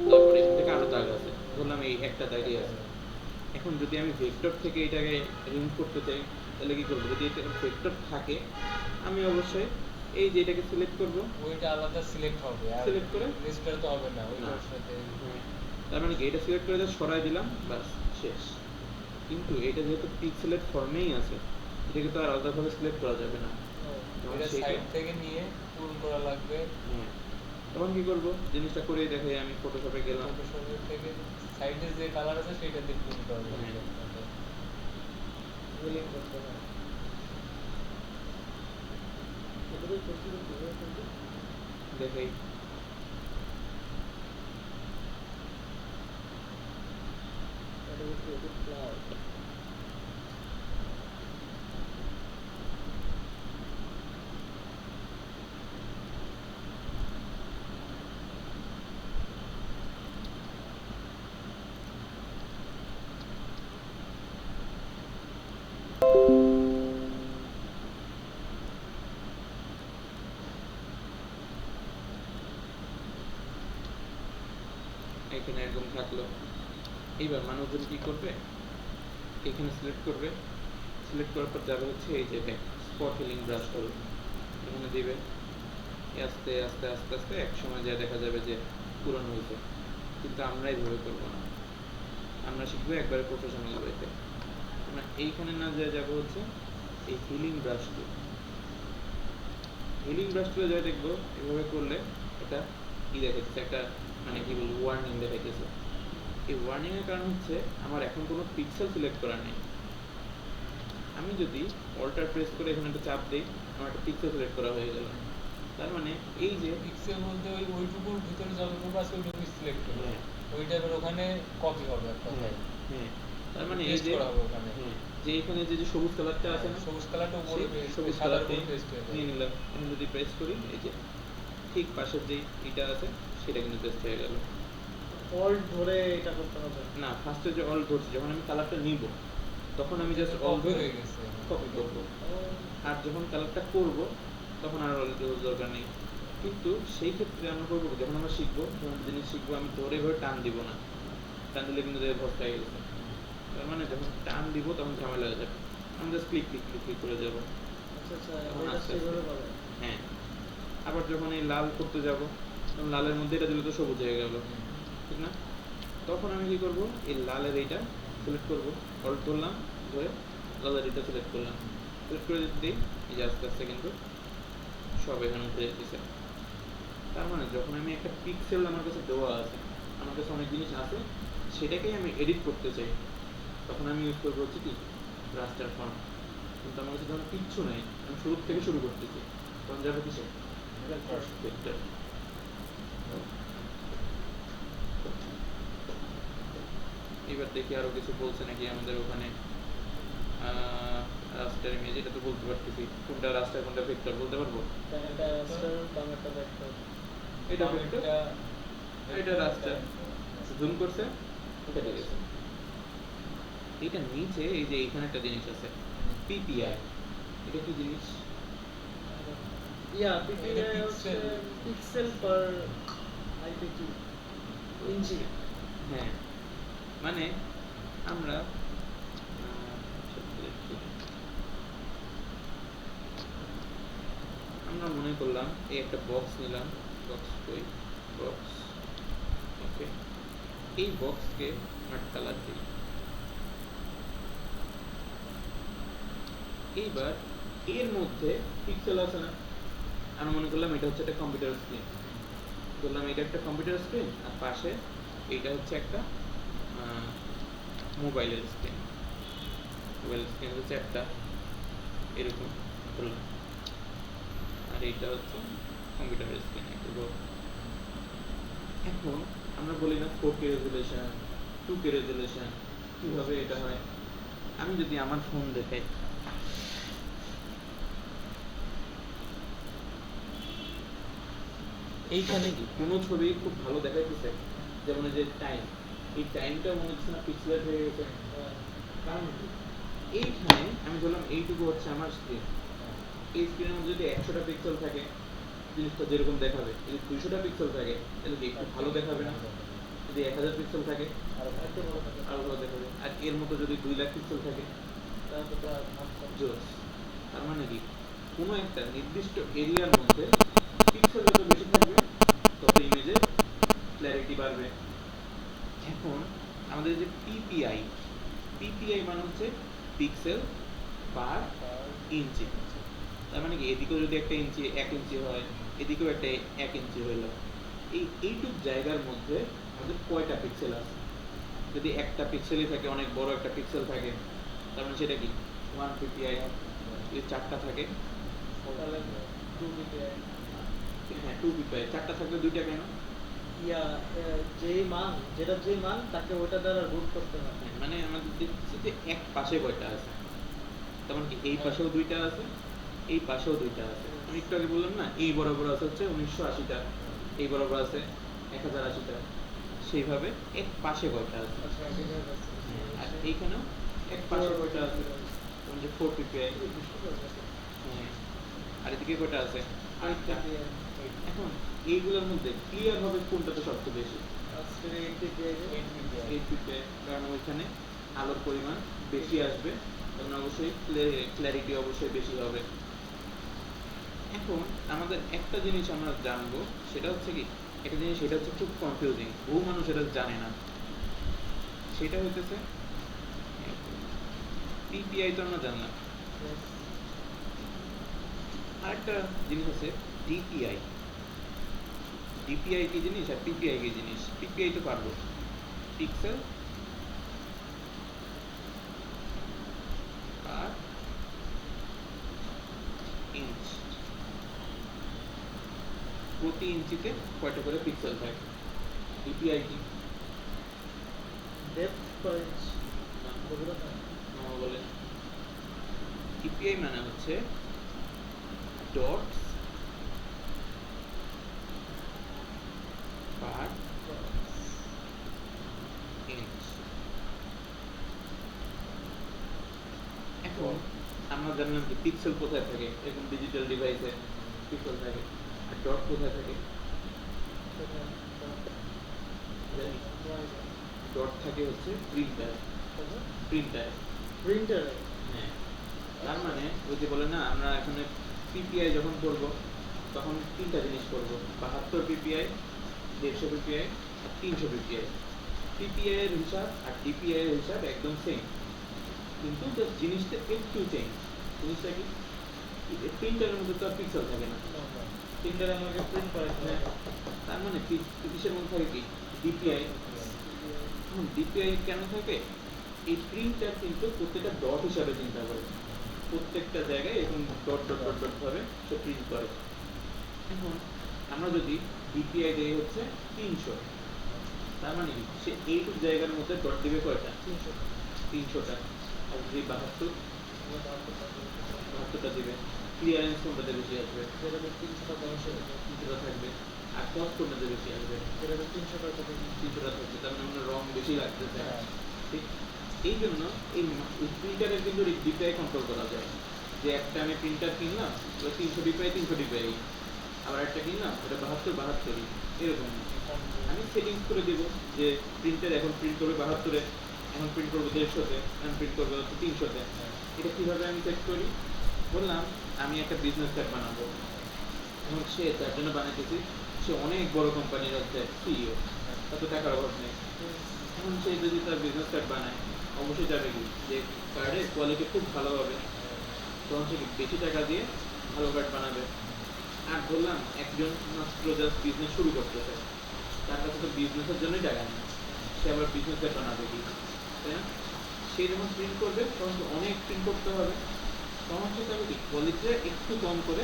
তারপরে এখান থেকে আরো দাগ আছে, ধরলাম এই একটা দাগই আছে। এখন যদি আমি ভেক্টর থেকে এটাকে রিমুভ করতে চাই তাহলে কি করবো? যদি এটা ভেক্টর থাকে আমি অবশ্যই এই যে এটাকে সিলেক্ট করবো, ওইটা আলাদা সিলেক্ট হবে আর Select করে? রেজিস্টার তো হবে না না। ওইটার সাথে। হ্যাঁ, তার মানে কি এটা সিলেক্ট করে just সরাই দিলাম, বাস শেষ। কিন্তু এটা যেহেতু পিক্সেলেট ফর্মেই আছে, এটাকে তো আর আলাদাভাবে সিলেক্ট করা যাবে না। তখন এটা সেইটা- সাইড থেকে নিয়ে পূরণ করা লাগবে। হ্যাঁ, তখন কি করবো? জিনিসটা করেই দেখাই, আমি ফটোশপে গেলাম, ফটোশপের থেকে সাইডে যে কালার আছে সেটা দিয়ে পূরণ করা লাগবে। হ্যাঁ। মিলিং করতে হয়। এগুলো করতে কিভাবে করতে? দেখাই। এটা হচ্ছে এডিট ক্লাউড। এখানে এরকম থাকলো। এইবার মানুষজন কি করবে? এখানে সিলেক্ট করবে, সিলেক্ট করার পর যাবে হচ্ছে এই যে স্পট হিলিং ব্রাশ করবে, এখানে দিবে, আস্তে আস্তে আস্তে আস্তে এক সময় যা দেখা যাবে যে পূরণ হয়েছে। কিন্তু আমরা এইভাবে করবো না, আমরা শিখবো একবারে প্রফেশনাল ওয়েতে। আমরা এইখানে না যা যাবো হচ্ছে এই হিলিং ব্রাশ টুল, হিলিং ব্রাশ টুলে যা দেখবো এভাবে করলে এটা কি দেখাচ্ছে, একটা মানে কি বলবো ওয়ার্নিং দেখাইতেছে। এই ওয়ার্নিং এর কারণ হচ্ছে আমার এখন কোনো পিক্সেল সিলেক্ট করা নেই। আমি যদি অল্টার প্রেস করে এখানে একটা চাপ দিই, আমার একটা পিক্সেল সিলেক্ট করা হয়ে গেল। তার মানে এই যে পিক্সেল বলতে ওইটুকুর ভিতরে যতটুকু আছে ওইটুকু সিলেক্ট করবে। হ্যাঁ। ওইটা এবার ওখানে কপি হবে এক কথায়। হ্যাঁ, তার মানে এই Paste যে করা হবে ওখানে। হ্যাঁ, যে এখানে যে সবুজ কালারটা আছে না, সবুজ কালারটা উপরে সেই paste, সবুজ সাদার কালারটা উপরে paste হয়ে যাবে। নিয়ে নিলাম। আমি যদি প্রেস করি এই যে ঠিক পাশের যে এটা আছে সেটা কিন্তু পেস্ট হয়ে গেল। অল্ট ধরে এটা করতে হবে। না, ফার্স্টে যে অল ধরছি, যখন আমি কালারটা নিব তখন আমি জাস্ট অল Copy ধরে হয়ে গেছে। কপি করব, আর যখন কালারটা করব তখন আর অল দেওয়ার দরকার নেই। কিন্তু সেই ক্ষেত্রে আমরা করবো কি, যখন আমরা শিখবো, যখন জিনিস শিখবো আমি ধরে ধরে টান দিব না, টান দিলে কিন্তু ভস্ত হয়ে গেছে। তার মানে যখন টান দিব তখন ঝামেলা হয়ে যাবে, আমি just click click click click করে যাবো। আচ্ছা আচ্ছা, তখন এটা আস্তে সেভাবে আস্তে। করে। হ্যাঁ, আবার যখন এই লাল করতে যাব তখন লালের মধ্যে এটা দিলে তো সবুজ হয়ে গেল, ঠিক না? তখন আমি কি করব, এই লালের এইটা সিলেক্ট করব, অল্ট ধরলাম, ধরে লালের এটা সিলেক্ট করলাম, সিলেক্ট করে যদি দিই এই যে আস্তে আস্তে কিন্তু সব এখানে উঠে যেতেছে। তার মানে যখন আমি একটা পিক্সেল আমার কাছে দেওয়া আছে, আমার কাছে অনেক জিনিস আছে, সেটাকেই আমি এডিট করতে চাই, তখন আমি ইউজ করবো হচ্ছে কি রাস্টার ফর্ম। কিন্তু আমার কাছে যখন কিচ্ছু নাই, আমি শুরু থেকে শুরু করতেছি, তখন যাবে কিসে ভেক্টর। এবার দেখি আরো কিছু বলছে নাকি আমাদের ওখানে। রাস্টার ইমেজ, এটা তো বলতে পারতেছি, কোনটা রাস্টার কোনটা ভেক্টর বলতে পারবো। একটা রাস্টার বাংলাটা ভেক্টর। এটা ভেক্টর, এটা রাস্টার। জুম করছে কেটে গেছে। এটা নিচে এই যে এখানে একটা জিনিস আছে পিপিআই, এটা কি জিনিস? ইয়া পিপিআই এটা হচ্ছে pixel। পিক্সেল পার আইপিটি ইঞ্চি। হ্যাঁ, মানে আমরা আমরা মনে করলাম এই একটা বক্স নিলাম, বক্স কই, বক্স, ওকে, এই বক্সকে আমরা কালার দিই। এইবার এর মধ্যে পিক্সেল আছে না, আমি মনে করলাম এটা হচ্ছে একটা কম্পিউটার স্ক্রিন, বললাম এটা একটা কম্পিউটার স্ক্রিন, আর পাশে এইটা হচ্ছে একটা মোবাইলের স্ক্রিন। মোবাইলের স্ক্রিন হচ্ছে একটা এরকম ধরলাম, আর এইটা হচ্ছে কম্পিউটার স্ক্রিন একটু বড়। এখন আমরা বলি না 4K রেজুলেশন 2K রেজুলেশন কিভাবে এটা হয়। আমি যদি আমার ফোন দেখাই, এইখানে কি কোনো ছবি খুব ভালো দেখাইতেছে, যেমন এই যে টাইম, এই টাইমটা মনে হচ্ছে না পিক্সেলেট হয়ে গেছে। কারণ কি? এইখানে আমি বললাম এইটুকু হচ্ছে আমার স্ক্রিন, এই স্ক্রিনের মধ্যে যদি 100টা পিক্সেল থাকে জিনিসটা যেরকম দেখাবে, যদি 200টা পিক্সেল থাকে তাহলে কি একটু ভালো দেখাবে না? যদি 1000 পিক্সেল থাকে আর এত বড় থাকে আরো ভালো দেখাবে। আর এর মতো যদি 2 লাখ পিক্সেল থাকে তাহলে তো আর ভাগ কম। জোস। তার মানে কি কোনো একটা নির্দিষ্ট এরিয়ার মধ্যে পিক্সেল যত বেশি থাকবে তত ইমেজে ক্ল্যারিটি বাড়বে। এখন আমাদের যে পিপিআই, পিপিআই মানে হচ্ছে পিক্সেল পার ইঞ্চি। তার মানে কি এদিকেও যদি একটা ইঞ্চি 1 ইঞ্চি হয়, এদিকেও একটা 1 ইঞ্চি হইলো, এইটুক জায়গার মধ্যে আমাদের কয়টা পিক্সেল আছে? যদি একটা পিক্সেলই থাকে, অনেক বড় একটা পিক্সেল থাকে, তার মানে সেটা কি 1 পিপিআই। যদি 4টা থাকে তাহলে 2 PPI হ্যাঁ 2 পিপিআই, 4টা থাকলে 2টা কেন? ইয়া যেই মান যেটা যেই মান তাকে ওটা দ্বারা রুট করতে হয়। হ্যাঁ, মানে আমাদের দেখছি যে এক পাশে কয়টা আছে, তেমন কি এই পাশেও 2টা আছে, এই পাশেও 2টা আছে। আমি একটু আগে বললাম না এই বরাবর আছে হচ্ছে 1980টা, এই বরাবর আছে 1080টা, সেইভাবে এক পাশে কয়টা আছে? আচ্ছা ঠিক আছে আর এইখানেও এক পাশে কয়টা আছে? যেমন যে 4 পিপিআই। হ্যাঁ, আর এদিকে কয়টা আছে? 8টা। এখন এইগুলোর মধ্যে ক্লিয়ার হবে কোনটাতে সবচেয়ে বেশি? 8 পিপিআই, কারণ ওইখানে আলোর পরিমাণ বেশি আসবে, তখন অবশ্যই ক্ল্যারিটি অবশ্যই বেশি হবে। এখন আমাদের একটা জিনিস আমরা জানবো, সেটা হচ্ছে কি একটা জিনিস, সেটা হচ্ছে খুব কনফিউজিং, বহু মানুষ এটা জানে না। সেটা হইতেছে পিপিআই তো আমরা জানলাম, আরেকটা জিনিস আছে ডিপিআই। ডিপিআই কি জিনিস আর পিপিআই কি জিনিস? পিপিআই তো পারবো, পিক্সেল আর ইঞ্চ, প্রতি ইঞ্চিতে কয়টা করে পিক্সেল থাকে। ডিপিআই কি? ডেপথ পার ইঞ্চ গভীরতা। মামা বলেন। ডিপিআই মানে হচ্ছে ডট পার ইঞ্চ। এখন আমরা জানলাম যে পিক্সেল কোথায় থাকে, এরকম ডিজিটাল ডিভাইসে পিক্সেল থাকে, আর ডট কোথায় থাকে? জানি ডট থাকে হচ্ছে প্রিন্টার, প্রিন্টার। প্রিন্টারে হ্যাঁ, তার মানে ওই যে বলে না আমরা এখানে পিপিআই যখন করব তখন 3টা জিনিস করব, 72 পিপিআই, 150 পিপিআই আর 300 পিপিআই। পিপিআই এর হিসাব আর ডিপিআই এর হিসাব একদম সেম, কিন্তু জাস্ট জিনিসটা একটু চেঞ্জ। জিনিসটা কি প্রিন্টারের মধ্যে তো আর পিক্সেল থাকে না, প্রিন্টারে আমাকে প্রিন্ট করে হ্যাঁ, তার মানে কিসের মধ্যে থাকে কি ডিপিআই। এখন ডিপিআই কেন থাকে? এই প্রিন্টার কিন্তু প্রত্যেকটা ডট হিসাবে চিন্তা করে, প্রত্যেকটা জায়গায় এরকম ডট ডট ডট ডট ভাবে সে প্রিন্ট করে। এখন আমরা যদি ডিপিআই দেই হচ্ছে 300, তার মানে কি সে এইটুকু জায়গার মধ্যে ডট দিবে কয়টা? 300টা। আর যদি 72টা দিবে, ক্লিয়ারেন্স কোনটাতে বেশি আসবে? যেটাতে 300টা 300টা থাকবে। আর কস্ট কোনটাতে বেশি আসবে? যেটাতে 300টা থাকে 300টা থাকবে, তার মানে রং বেশি লাগতেছে। ঠিক এই জন্য এই প্রিন্টারের কিন্তু ডিপিআই কন্ট্রোল করা যায়, যে একটা আমি প্রিন্টার কিনলাম ওটা 300 ডিপিআই 300 ডিপিআই, আবার একটা কিনলাম ওটা 72 এরকম আমি সেটিংস করে দেবো যে প্রিন্টার এখন প্রিন্ট করবে 72-এ, এখন প্রিন্ট করবো 150-তে, এখন প্রিন্ট করবো 300-তে। এটা কিভাবে আমি সেট করি? বললাম আমি একটা বিজনেস কার্ড বানাবো, এবং সে যার জন্য বানাইতেছি সে অনেক বড় কোম্পানির হচ্ছে সিইও, এত টাকার অভাব নেই। এখন সে যদি তার বিজনেস কার্ড বানায় অবশ্যই যাবে কি যে কার্ডের কোয়ালিটি খুব ভালো হবে, তখন সে বেশি টাকা দিয়ে ভালো কার্ড বানাবে। আর বললাম একজন মাত্র জাস্ট বিজনেস শুরু করতেছে, তার কাছে তো বিজনেসের জন্যই টাকা নেই, সে আবার বিজনেস কার্ড বানাবে কি, তাই না? সে যখন প্রিন্ট করবে তখন তো অনেক প্রিন্ট করতে হবে, তখন সে তাহলে কি কোয়ালিটিটা একটু কম করে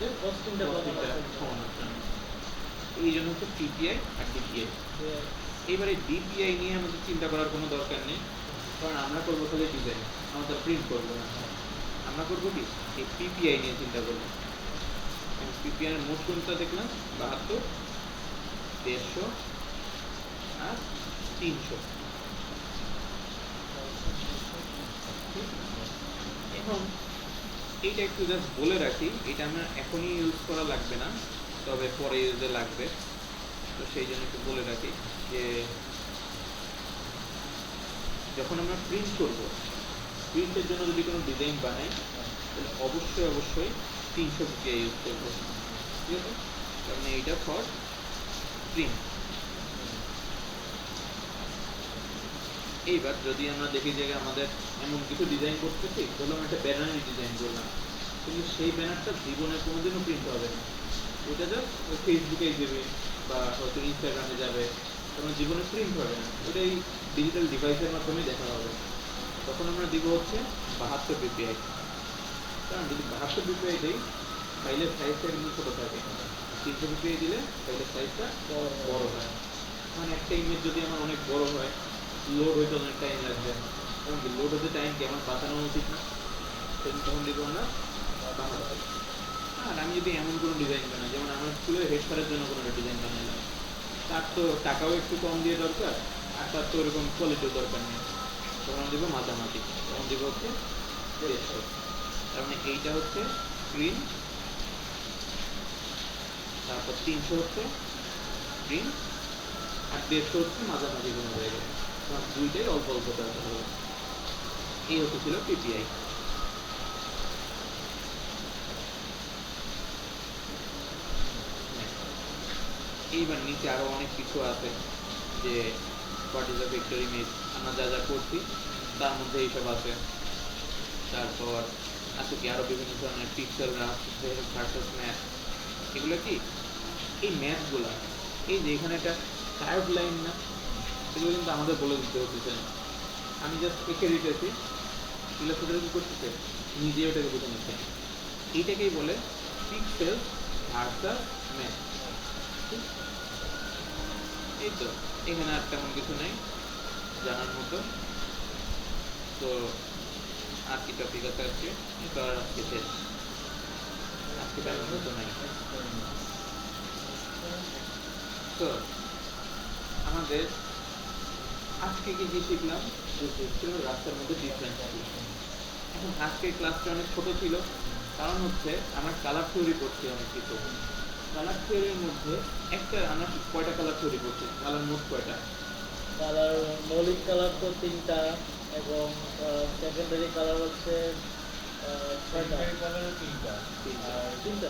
যে কস্টিংটা কস্টিংটা কমানোর জন্য। কমানোর জন্য। এই জন্য হচ্ছে পিপিআই আর ডিপিআই। Yeah. এবারে ডিপিআই নিয়ে আমাদের চিন্তা করার কোনো দরকার নেই, কারণ আমরা করবো খালি ডিজাইন, আমাদের প্রিন্ট করবো না। আমরা করবো কি এই পিপিআই নিয়ে চিন্তা করবো। পিপিআই এর মোট কোনটা দেখলাম 72, 150 আর 300। এখন এইটা একটু জাস্ট বলে রাখি, এটা আমরা এখনই ইউজ করা লাগবে না, তবে পরে ইউজে লাগবে। তো সেই জন্য একটু বলে রাখি যে যখন আমরা প্রিন্ট করব, প্রিন্টের জন্য যদি কোনো ডিজাইন বানাই তাহলে অবশ্যই অবশ্যই 300 পিপিআই ইউজ করবো, ঠিক আছে? কারণ এইটা ফর প্রিন্ট। এইবার যদি আমরা দেখি যে আমাদের এমন কিছু ডিজাইন করতেছি, ধরলাম একটা ব্যানারের ডিজাইন করলাম, কিন্তু সেই ব্যানারটা জীবনে কোনোদিনও প্রিন্ট হবে না, ওটা জাস্ট ফেসবুকে দেবে বা হয়তো ইনস্টাগ্রামে যাবে, তখন জীবনে প্রিন্ট হবে না, ওটাই ডিজিটাল ডিভাইসের মাধ্যমে দেখা হবে। তখন আমরা দিব হচ্ছে 72 পিপিআই। কারণ যদি 72 পিপিআই দিই ফাইলের সাইজটা কিন্তু ছোটো থাকে, 300 পিপিআই দিলে ফাইলের সাইজটা বড় হয়। মানে একটা ইমেজ যদি আমার অনেক বড় হয়, লোড হইতে অনেক টাইম লাগবে, এবং লোড হতে টাইম কি আমার বাঁচানো উচিত না? তখন দিব আমরা 72। আর আমি যদি এমন কোনো ডিজাইন বানাই, যেমন আমার স্কুলের হেড স্যারের জন্য কোনো ডিজাইন বানাইলাম, তার তো টাকাও একটু কম দিয়ে দরকার, আর তার তো ওরকম কোয়ালিটিও দরকার নেই, তখন দিব মাঝামাঝি, তখন দিব হচ্ছে 150। তার মানে এইটা হচ্ছে স্ক্রিন, তারপর 300 হচ্ছে স্ক্রিন, আর 150 হচ্ছে মাঝামাঝি কোনো জায়গায়, তখন দুইটাই অল্প অল্প দরকার হবে। এই হচ্ছে ছিল পিপিআই। এইবার নিচে আরো অনেক কিছু আছে, যে what is a vector image, আমরা যা যা করছি তার মধ্যে এইসব আছে। তারপর আছে কি আরো বিভিন্ন ধরনের পিক্সেল গ্রাফ ভার্সাস ম্যাথ। এগুলো কি এই ম্যাথগুলা, এই যে এখানে একটা কার্ভ লাইন না, এগুলো কিন্তু আমাদের বলে দিতে হচ্ছে না, আমি জাস্ট এঁকে দিতেছি, ইলাস্ট্রেটর কি করতেছে নিজে ওটাকে বুঝে নিচ্ছে। এইটাকেই বলে পিক্সেল ভার্সাস ম্যাথ। এই তো, এখানে আর তেমন কিছু নেই জানার মতো। তো আর কি টপিক আছে আজকে? তো আর আজকে শেষ, আজকে তেমন কিছু নাই। তো আমাদের আজকে কি কি শিখলাম, ছিল রাস্তার মধ্যে ডিফারেন্স। এখন আজকের ক্লাসটা অনেক ছোট ছিল, কারণ হচ্ছে আমরা কালার থিওরি করছি অনেক কিছু। কালার থিওরির মধ্যে একটা আমরা কয়টা কালার থিওরি করছি, কালার মোট কয়টা? কালার মৌলিক কালার তো 3টা, এবং সেকেন্ডারি কালার হচ্ছে 6টা। সেকেন্ডারি কালার 3টা, আর 3টা?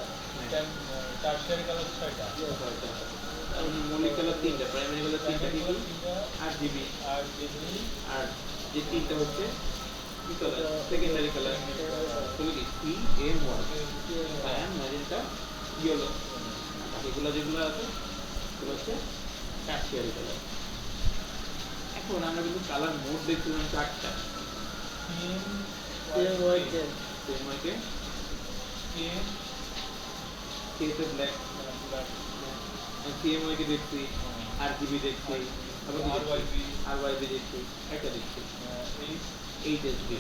টারশিয়ারি কালার 6টা। ছয়টা। তার মানে মৌলিক কালার 3টা, প্রাইমারি কালার 3টা, কি কি? RGB, আর যেগুলি আর যে 3টা হচ্ছে কি কালার? Secondary colour. তাহলে কি CM1, সায়ান, ম্যাজেন্টা, ইয়েলো। এগুলো যেগুলো আছে এগুলো হচ্ছে টারশিয়ারি কালার। এখন আমরা কিন্তু কালার মোড দেখছিলাম 4টা। CMYK, CMYK, কে K তে ব্ল্যাক, CMYK দেখছি, RGB দেখছি, RYB দেখছি, একটা দেখছি HSB,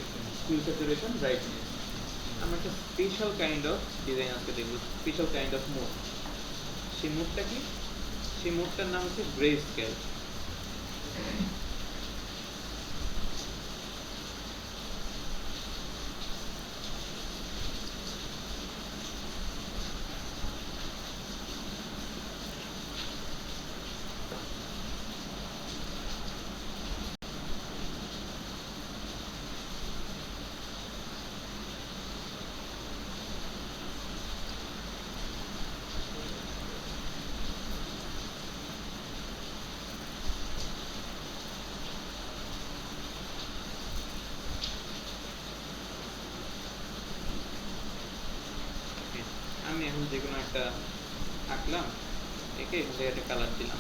ফুল স্যাচুরেশন ব্রাইটনেস। আমরা একটা স্পেশাল কাইন্ড অফ ডিজাইন আজকে দেখব, স্পেশাল কাইন্ড অফ মোড। সেই মোডটা কি? সেই মোডটার নাম হচ্ছে গ্রে স্কেল। আমি এখন যে কোনো একটা আঁকলাম, একে এখান থেকে একটা কালার দিলাম,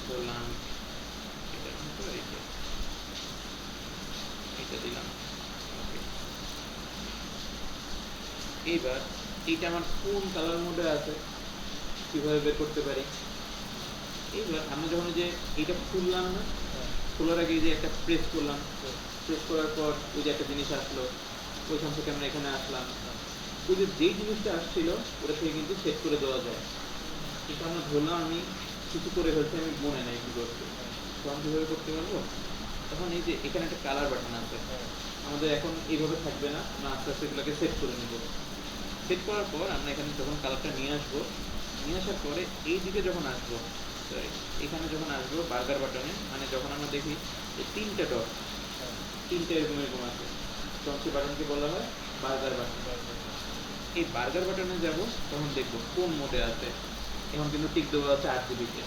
বললাম এটার মতো এটা দিলাম। Okay. এইবার এইটা আমার কোন কালার মোডে আছে কিভাবে বের করতে পারি। এইগুলো আমরা যখন ওই যে এইটা খুললাম না, হ্যাঁ, খোলার আগে এই যে একটা প্রেস করলাম, হ্যাঁ, প্রেস করার পর ওই যে একটা জিনিস আসলো, ওইখান থেকে আমরা এখানে আসলাম, ওই যে যেই জিনিসটা আসছিল ওটা থেকে কিন্তু সেট করে দেওয়া যায়। কিন্তু আমরা ধরলাম আমি কিছু করে ফেলছি, আমি মনে নাই কি করছি, তখন কীভাবে করতে পারবো? তখন এই যে এখানে একটা কালার বাটন আছে, হ্যাঁ, আমাদের এখন এইভাবে থাকবে না, আমরা আস্তে আস্তে এগুলোকে সেট করে নেব। সেট করার পর আমরা এখানে যখন কালারটা নিয়ে আসবো, নিয়ে আসার পরে এই দিকে যখন আসবো, সরি এখানে যখন আসবো বার্গার বাটনে, মানে যখন আমরা দেখি যে তিনটে ডট, হ্যাঁ, তিনটে এরকম এরকম আছে, তখন সেই বাটনকে বলা হয় বার্গার বাটন। এই বার্গার বাটনে যাব, তখন দেখবো কোন মোডে আছে। এখন কিন্তু টিক দেওয়া আছে 8 জিবিতে,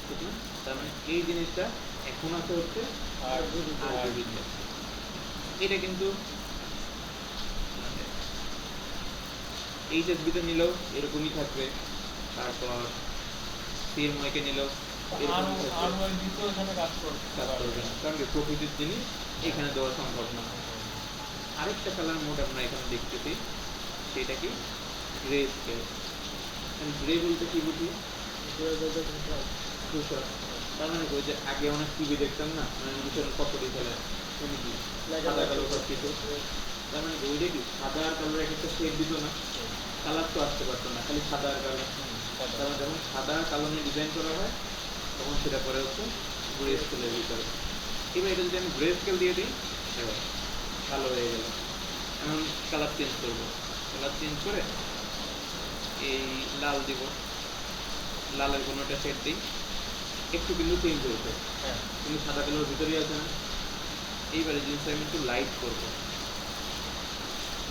ঠিক না? তার মানে এই জিনিসটা এখন আছে হচ্ছে 8 জিবিতে। এটা কিন্তু এইচএসবিতে নিলেও এরকমই থাকবে, তারপর সিএমওয়াইকে নিলেও এরকমই থাকবে, আর ওই দ্বিতীয় এখানে কাজ করতে কাজ করবে না, কারণ কি প্রকৃতির জিনিস এখানে দেওয়া সম্ভব না। আরেকটা কালার মোড আমরা এখানে দেখতেছি, সেটা কি গ্রে স্কেল। গ্রে বলতে কি বুঝি? ধূসর। তার মানে কি ওই যে আগে অনেক টিভি দেখতাম না, মানে ধূসরের কপড়ি ফেলে কি সাদা কালো সব কিছু, তার মানে ওইটা কি সাদা আর কালোর এক একটা শেড দিত না, কালার তো আসতে পারতো না, খালি সাদা আর কালো। কারণ যখন সাদা আর কালো নিয়ে ডিজাইন করা হয় তখন সেটা পরে হচ্ছে গ্রে স্কেলের ভিতরে। এবার এটা যদি আমি গ্রে স্কেল দিয়ে দিই, এবার কালো হয়ে গেল। এখন কালার চেঞ্জ করবো, কালার চেঞ্জ করে এই লাল দিব, লালের কোনো একটা শেড দিই, একটু কিন্তু চেঞ্জ হয়েছে, হ্যাঁ, কিন্তু সাদা কালোর ভিতরেই আছে না। এইবারে জিনিসটা আমি একটু লাইট করবো,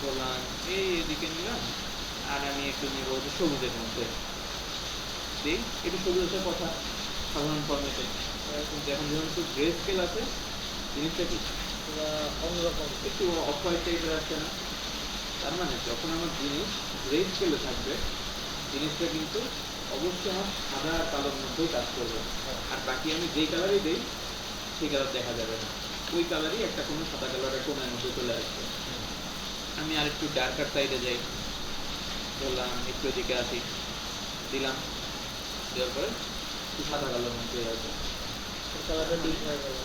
বললাম এই এদিকে নিলাম, আর আমি একটু নিব হচ্ছে সবুজের মধ্যে দিই, একটু সবুজ আসার কথা সাধারণ ফর্মেটে, কিন্তু এখন যখন একটু গ্রে স্কেল আছে জিনিসটা কি অন্যরকম। একটু অফ হোয়াইট টাইপের আসছে না। তার মানে যখন আমার জিনিস গ্রে স্কেলে থাকবে, জিনিসটা কিন্তু অবশ্যই আমার সাদা আর কালোর মধ্যেই কাজ করবে, আর বাকি আমি যেই কালারই দিই সেই কালার দেখা যাবে না, ওই কালারই একটা কোনো সাদা কালারের কোণের মধ্যে চলে আসবে। আমি আর একটু ডার্কার সাইডে যাই, বললাম একটু এদিকে আসি, দিলাম, দেওয়ার পরে একটু সাদা কালোর মধ্যে আসবে। কালারটা ডিপ হয়ে গেল।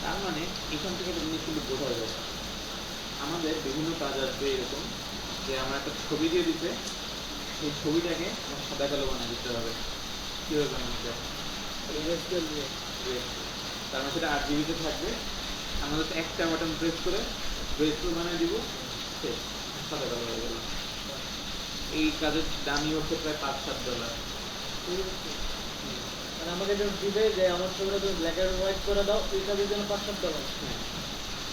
তার মানে এখান থেকে একটা জিনিস কিন্তু বোঝা যায়, আমাদের বিভিন্ন কাজ আসবে এরকম যে আমার একটা ছবি দিয়ে দিতে, সেই ছবিটাকে আমার সাদা কালো বানিয়ে দিতে হবে। কীভাবে বানানো যায়? রেস্কেল দিয়ে। তার মানে সেটা 8 জিবিতে থাকবে, আমাদের একটা বাটন প্রেস করে গ্রেস্কেল বানিয়ে দিব, শেষ, সাদা কালো হয়ে গেল। এই কাজের দামই হচ্ছে প্রায় $5-7। মানে আমাকে যখন দিবে যে আমার ছবিটা তুমি ব্ল্যাক অ্যান্ড হোয়াইট করে দাও, এই কাজের জন্য $5-7। হ্যাঁ,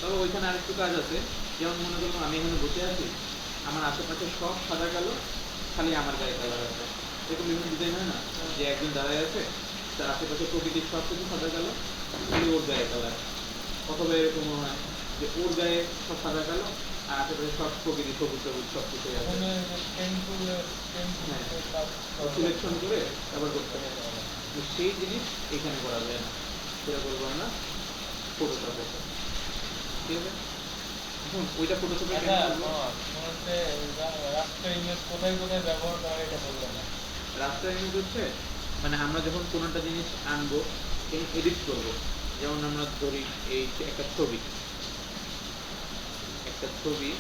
তবে ওইখানে আরেকটু কাজ আছে, যেমন মনে করলাম আমি এখানে বসে আছি, আমার আশেপাশে সব সাদা কালো, খালি আমার গায়ে কালার আছে, এরকম বিভিন্ন ডিজাইন হয় না, যে একজন দাঁড়ায় আছে তার আশেপাশে প্রকৃতির সব কিছু সাদা কালো, খালি ওর গায়ে কালার। অথবা এরকমও হয় যে ওর গায়ে সব সাদা কালো আর আশেপাশে সব প্রকৃতি সবুজ সবুজ সব কিছুই আছে। ওখানে পেন্টুলের কাজ সিলেকশন করে তারপর করতে হবে, তো সেই জিনিস এখানে করা যায় না, সেটা করবো আমরা ফটোশপে, ঠিক আছে? এখন ওইটা ফটোশপে কেন আচ্ছা, করবো? তোমার হচ্ছে রাস্টার ইমেজ কোথায় কোথায় ব্যবহার করা এটা বললো না। রাস্তার ইমেজ হচ্ছে মানে আমরা যখন কোনো একটা জিনিস আনবো, এডিট করবো, যেমন আমরা ধরি এই যে একটা ছবি, একটা ছবি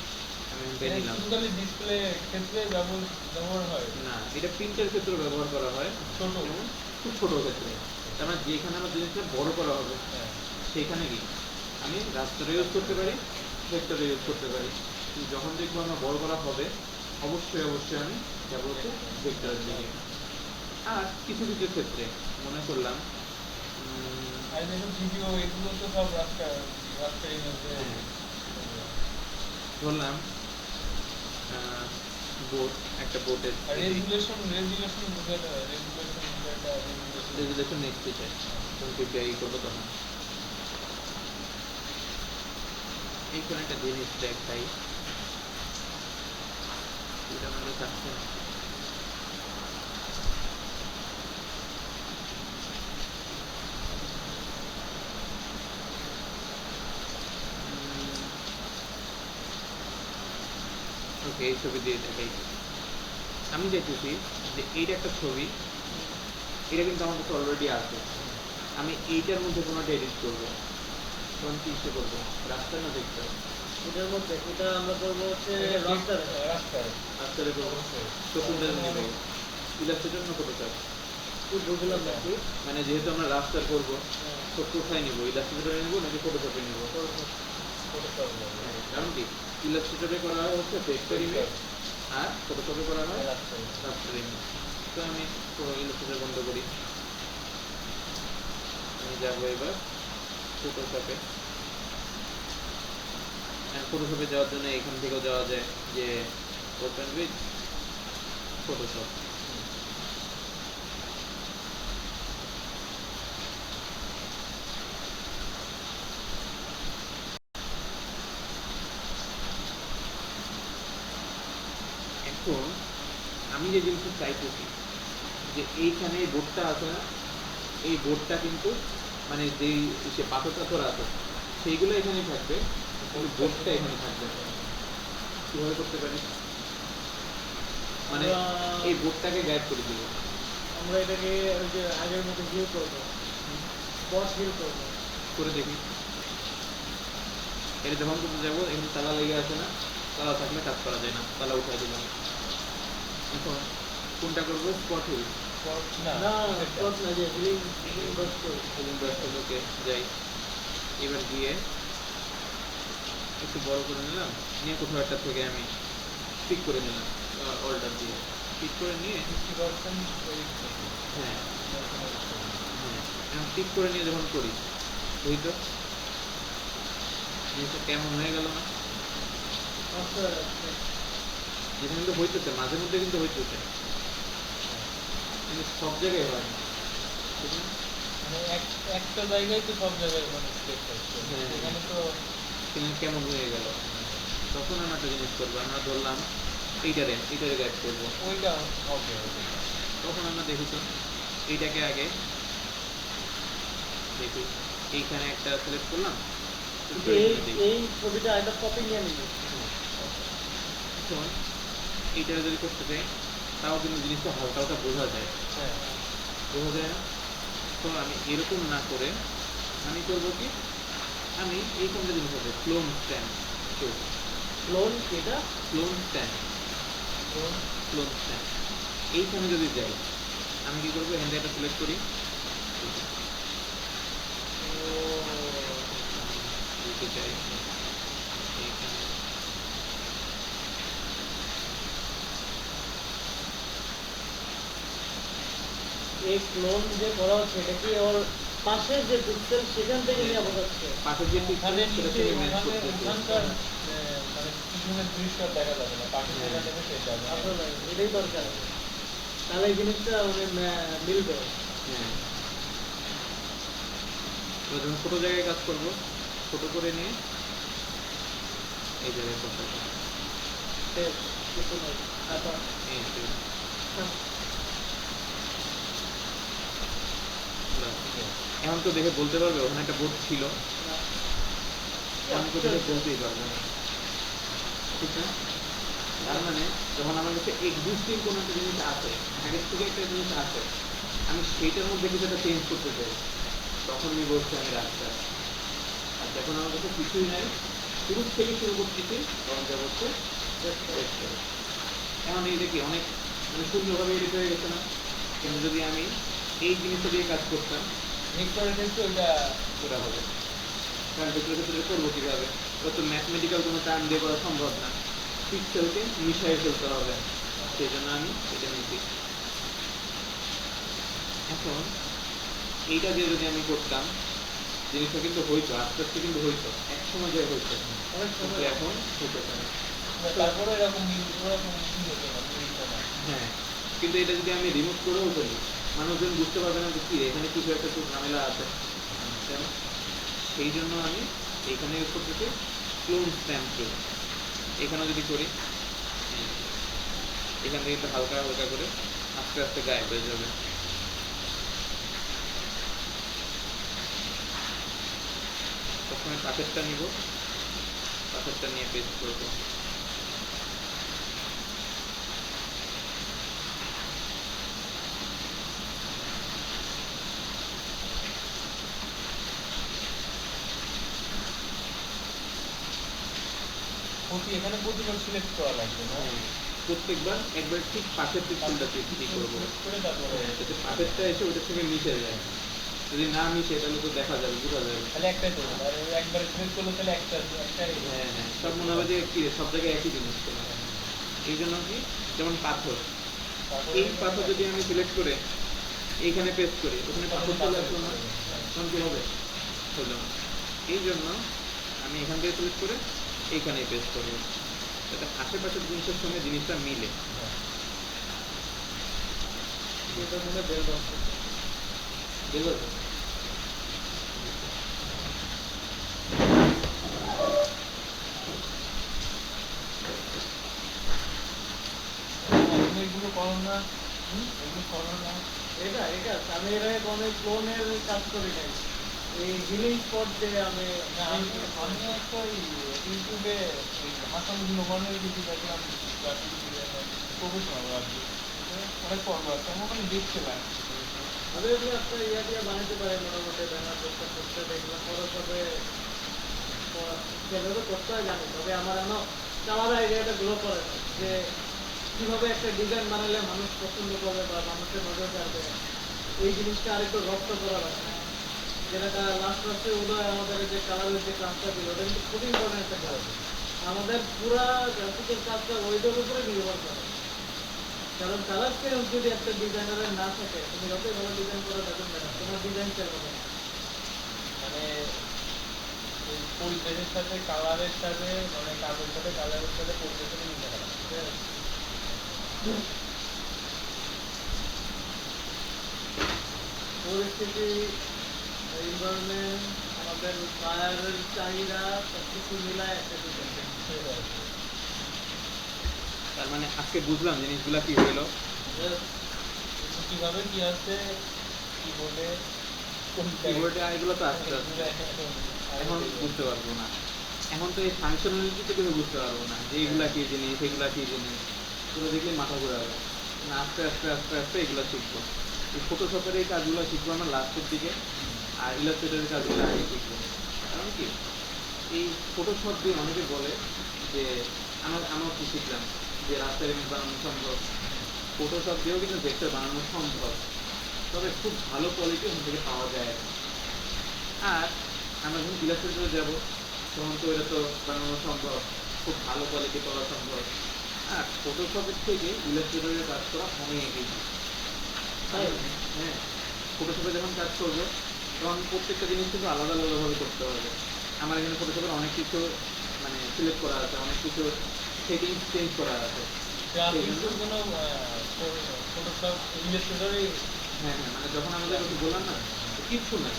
আমি এখানে নিলাম, শুধু ডিসপ্লে ক্ষেত্রে ব্যবহার হয় না এটা প্রিন্টের ক্ষেত্রে ব্যবহার করা হয়, ছোট। যেমন খুব ছোট ক্ষেত্রে। তার মানে যেখানে আমার জিনিসটা বড় করা হবে হ্যাঁ, সেইখানে কি আমি রাস্তার ইউজ করতে পারি, ভেক্টর ইউজ করতে পারি, কিন্তু যখন দেখবো আমার বড় করা হবে অবশ্যই অবশ্যই আমি যাবো হচ্ছে ভেক্টরের দিকে। আর কিছু কিছু ক্ষেত্রে মনে করলাম আর যেসব ভিডিও এগুলো তো সব রাস্টার ইমেজে। হ্যাঁ, ধরলাম বোট, একটা বোটের আর রেজুলেশন বুঝাতে হয়, রেজুলেশন রেজুলেশন নেক্সট চাই, তখন পিপিআই করবো তখন। এইখানে একটা জিনিস দেখাই, এটা আমাদের কাছে ওকে এই ছবি দিয়ে দেখাই। আমি দেখতেছি যে এইটা একটা ছবি, এটা কিন্তু আমার কাছে অলরেডি আছে। আমি এইটার মধ্যে কোনো একটা এডিট করবো, তখন কি ইচ্ছে করবো, রাস্তা না দেখতে এটার মধ্যে এটা আমরা করবো হচ্ছে রাস্তার রাস্তারে করবো। তো কোনটা নেবো, ইলাস্ট্রেটর না ফটোশপ? বুঝলাম না কি মানে যেহেতু আমরা রাস্তার করবো, তো কোথায় নিবো, ইলাস্ট্রেটরে নিবো নাকি ফটোশপে নিবো? কারণ কি ইলাস্ট্রেটরে করা হয় হচ্ছে ভেক্টর ইমেজ, আর ফটোশপে করা হয় রাস্টার ইমেজ। তো আমি ইলাস্ট্রেটর বন্ধ করি, আমি যাবো এবার ফটোশপে। ফটোশপে যাওয়ার জন্য এখান থেকেও যাওয়া যায় যে ওপেন উইথ ফটোশপ। এখন আমি যে জিনিসটা চাইতেছি যে এইখানে এই বোর্ডটা আছে না, এই বোর্ডটা কিন্তু মানে যেই সে পাথর টাথর আছে সেইগুলো এখানেই থাকবে, কিন্তু বোর্ডটা এখানে থাকবে। কিভাবে করতে পারি, মানে এই বোর্ডটাকে গায়েব করে দিব। আমরা এটাকে ওই যে আগের মতো হিল করবো, বস হিল করবো। করে দেখি, এটা যখন করতে যাবো এখানে তালা লেগে আছে না, তালা থাকলে কাজ করা যায় না, তালা উঠাই দিলাম। এখন কোনটা করবো, স্পট হিল না বস না, যে হিলিং বস করবো। ওকে যাই, এবার গিয়ে একটু বড় করে নিলাম, নিয়ে কোথাও একটা থেকে আমি পিক করে নিলাম, অল্টার দিয়ে পিক করে নিয়ে, হ্যাঁ হ্যাঁ পিক করে নিয়ে যখন করি, ওই তো জিনিসটা কেমন হয়ে গেল না? আচ্ছা আচ্ছা। যেটা কিন্তু হইতেছে, মাঝে মধ্যে কিন্তু হইতেছে, কিন্তু সব জায়গায় হয় না, ঠিক না? মানে একটা জায়গায় তো সব জায়গায় মানে স্টেপ হচ্ছে, হ্যাঁ। এখানে তো কিন্তু কেমন হয়ে গেল, তখন আমরা একটা জিনিস করবো, আমরা ধরলাম এইটারে গাইড করবো, ওইটা হবে। তখন আমরা দেখি তো এইটাকে আগে দেখি, এইখানে একটা সিলেক্ট করলাম, কিন্তু এই ছবিটা একটা কপি নিয়ে নিবি। এখন এইটা যদি করতে চাই তাও কিন্তু জিনিসটা হালকা হালকা বোঝা যায়, হ্যাঁ বোঝা যায় না? তো আমি এরকম না করে আমি করবো কি, আমি এই কোনটা জিনিস আছে ক্লোন স্ট্যান্ড, লোন এটা ক্লোন স্ট্যান্ড, ক্লোন স্ট্যান্ড, এইখানে যদি যাই আমি কি করবো, এখান থেকে একটা সিলেক্ট করি, দিতে চাই এইখানে, এই ক্লোন যে করা হচ্ছে এটা কি ওর পাশের যে পিক্সেল সেখান থেকে নিয়ে বোঝাচ্ছে। পাশের যে ওখানে পিক্সেল সেটা নিচে থেকে ম্যাচ ওখানে করতেছে। ওখানকার মানে পিছনের দৃশ্যটা দেখা যাবে না, পাশে যেটা নেবে সেটা আসলে এটাই দরকার, তাহলে এই জিনিসটা মানে মিলবে। হ্যাঁ, এবার যখন ছোট জায়গায় কাজ করবো, ছোট করে নিয়ে এই জায়গায় করতে হবে, শেষ, কিছু নয়। আচ্ছা এই যে, ব্যাস। এখন তো দেখে বলতে পারবে ওখানে একটা বোর্ড ছিল, আমি তো দেখে বলতেই পারবো না, ঠিক না? তার মানে যখন আমার কাছে এক্সিস্টিং কোনো একটা জিনিস আছে, আগের থেকে একটা জিনিস আছে, আমি সেইটার মধ্যে কিছু একটা চেঞ্জ করতে চাই, তখন আমি বলছি আমি রাস্তা। আর যখন আমার কাছে কিছুই নাই, শুরু থেকে শুরু করতেছি, তখন যা বলছে এখন এই দেখি অনেক মানে সুন্দরভাবে এডিট হয়ে গেছে না? কিন্তু যদি আমি এই জিনিসটা দিয়ে কাজ করতাম, ভিক্টরের ক্ষেত্রে ওইটা ওটা হবে। কারণ ভেতরে ভেতরে করবো কীভাবে, ওটা তো ম্যাথমেটিক্যাল কোনো টার্ম দিয়ে করা সম্ভব না, পিক্সেলকে মিশিয়ে ফেলতে হবে, সেই জন্য আমি এটা নিচ্ছি। এখন এইটা দিয়ে যদি আমি করতাম, জিনিসটা কিন্তু হইতো, আস্তে আস্তে কিন্তু হইতো, এক সময় যায় হইতো, অনেক কিন্তু সময় এখন হইতেছে না। তারপরে এরকম ওরকম কি হতো না, মিলতো না। হ্যাঁ, কিন্তু এটা যদি আমি রিমুভ করেও ফেলি, মানুষজন বুঝতে পারবে না যে কি এখানে কিছু একটা খুব ঝামেলা আছে, তাই না? সেই জন্য আমি এইখানে ইউজ করতেছি ক্লোন স্ট্যাম্প টুল। এখানে যদি করি, এখান থেকে একটু হালকা হালকা করে আস্তে আস্তে গায়েব হয়ে যাবে। প্রথমে পাশেরটা নিব, পাশেরটা নিয়ে পেস্ট করবো, প্রতিবার সিলেক্ট করা লাগবে না? প্রত্যেকবার একবার ঠিক পাশের পিক্সেলটা ঠিক করবো, Select করে তারপরে যাতে পাশেরটা এসে ওটার সঙ্গে মিশে যায়। যদি না মিশে তাহলে তো দেখা যাবে, বোঝা যাবে। তাহলে একটাই তো, আর একবারে সিলেক্ট করলে তাহলে একটাই হ্যাঁ হ্যাঁ, সব মনে হবে যে কি সব জায়গায় একই জিনিস ছিল। এই জন্য কি, যেমন পাথর, তারপরে এই পাথর যদি আমি সিলেক্ট করে এইখানে পেস্ট করি, ওখানে পাথর চলে আসলো না, তখন কি হবে? হলো না। এই জন্য আমি এখান থেকে সিলেক্ট করে এইখানে পেস্ট করবো, যাতে আশেপাশের জিনিসের সঙ্গে জিনিসটা মিলে। এটা মনে বের করতে বুঝলো? এগুলো করো না, এগুলো করো না। এটা এটা আমি এর আগে কোনো ক্লোনের কাজ করি নাই। এই হিলিং স্পট দিয়ে আমি না, আমি একটা ওই ইউটিউবে ওই হাসান নোমানের কিছু দেখলাম, প্রফেশনাল আর কি, অনেক পর্ব আছে, আমি ওখানে দেখছিলাম। আমি এগুলো একটা ইয়া দিয়ে বানাতে পারি মোটামুটি, ব্যানার করতে করতে দেখলাম ফটোশপে যেভাবে করতে হয় জানি, তবে আমার এখনো কালার আইডিয়াটা গ্লো করে না যে কিভাবে একটা ডিজাইন বানালে মানুষ পছন্দ করবে বা মানুষের নজর কাড়বে। এই জিনিসটা আরেকটু রপ্ত করা আছে, যেটা লাস্ট ক্লাসে উদয় আমাদের যে কালারের যে ক্লাসটা দিল, ওটা কিন্তু খুব ইম্পর্টেন্ট একটা কাজ। আমাদের পুরা গ্রাফিকের কাজটা ওইটার উপরে নির্ভর করে, কারণ কালার সেন্স যদি একটা ডিজাইনারের না থাকে, তুমি যতই ভালো ডিজাইন করে দেখেন না, তোমার ডিজাইন সেল হবে না। মানে এই পরিবেশের সাথে কালারের সাথে, মানে কাজের সাথে কালারের সাথে পরিবেশের মিলতে হবে। পরিস্থিতি, এনভায়রনমেন্ট, আমাদের ফায়ারের চাহিদা সবকিছু মিলায় একটা ডিজাইন। তার মানে আজকে বুঝলাম জিনিসগুলা কি হইলো। কিভাবে কি আছে কিবোর্ডে, কিবোর্ডে এগুলো তো আস্তে আস্তে এখন বুঝতে পারবো না। এখন তো এই ফাংশনালিটি তো কিছু বুঝতে পারবো না যে এগুলা কি জিনিস, এগুলা কি জিনিস, এগুলো দেখলে মাথা ঘুরে যাবে। আস্তে আস্তে আস্তে আস্তে এগুলো শিখবো। এই ফটোশপের এই কাজগুলো শিখবো আমরা লাস্টের দিকে, আর ইলাস্ট্রেটরের কাজগুলো আগে শিখবো। কারণ কি, এই ফটোশপ দিয়ে অনেকে বলে যে আমরা কি শিখলাম যে রাস্তার ইমেজ বানানো সম্ভব, ফটোশপ দিয়েও কিন্তু ভেক্টর বানানো সম্ভব, তবে খুব ভালো কোয়ালিটি ওখান থেকে পাওয়া যায় না। আর আমরা যখন ইলাস্ট্রেটরে যাবো তখন তো এটা তো বানানো সম্ভব, খুব ভালো কোয়ালিটি পাওয়া সম্ভব। আর ফটোশপের থেকে ইলাস্ট্রেটরের কাজ করা অনেক বেশি। হ্যাঁ, ফটোশপে যখন কাজ করবো তখন প্রত্যেকটা জিনিস কিন্তু আলাদা আলাদাভাবে করতে হবে। আমার এখানে ফটোশপের অনেক কিছু মানে সিলেক্ট করা আছে, অনেক কিছু সেটিংস চেঞ্জ করা আছে। গ্রাফিক্সের কোনো ফটোশপ ইলাস্ট্রেটরে হ্যাঁ হ্যাঁ, মানে যখন আমাদের ওকে বললাম না কিচ্ছু নাই,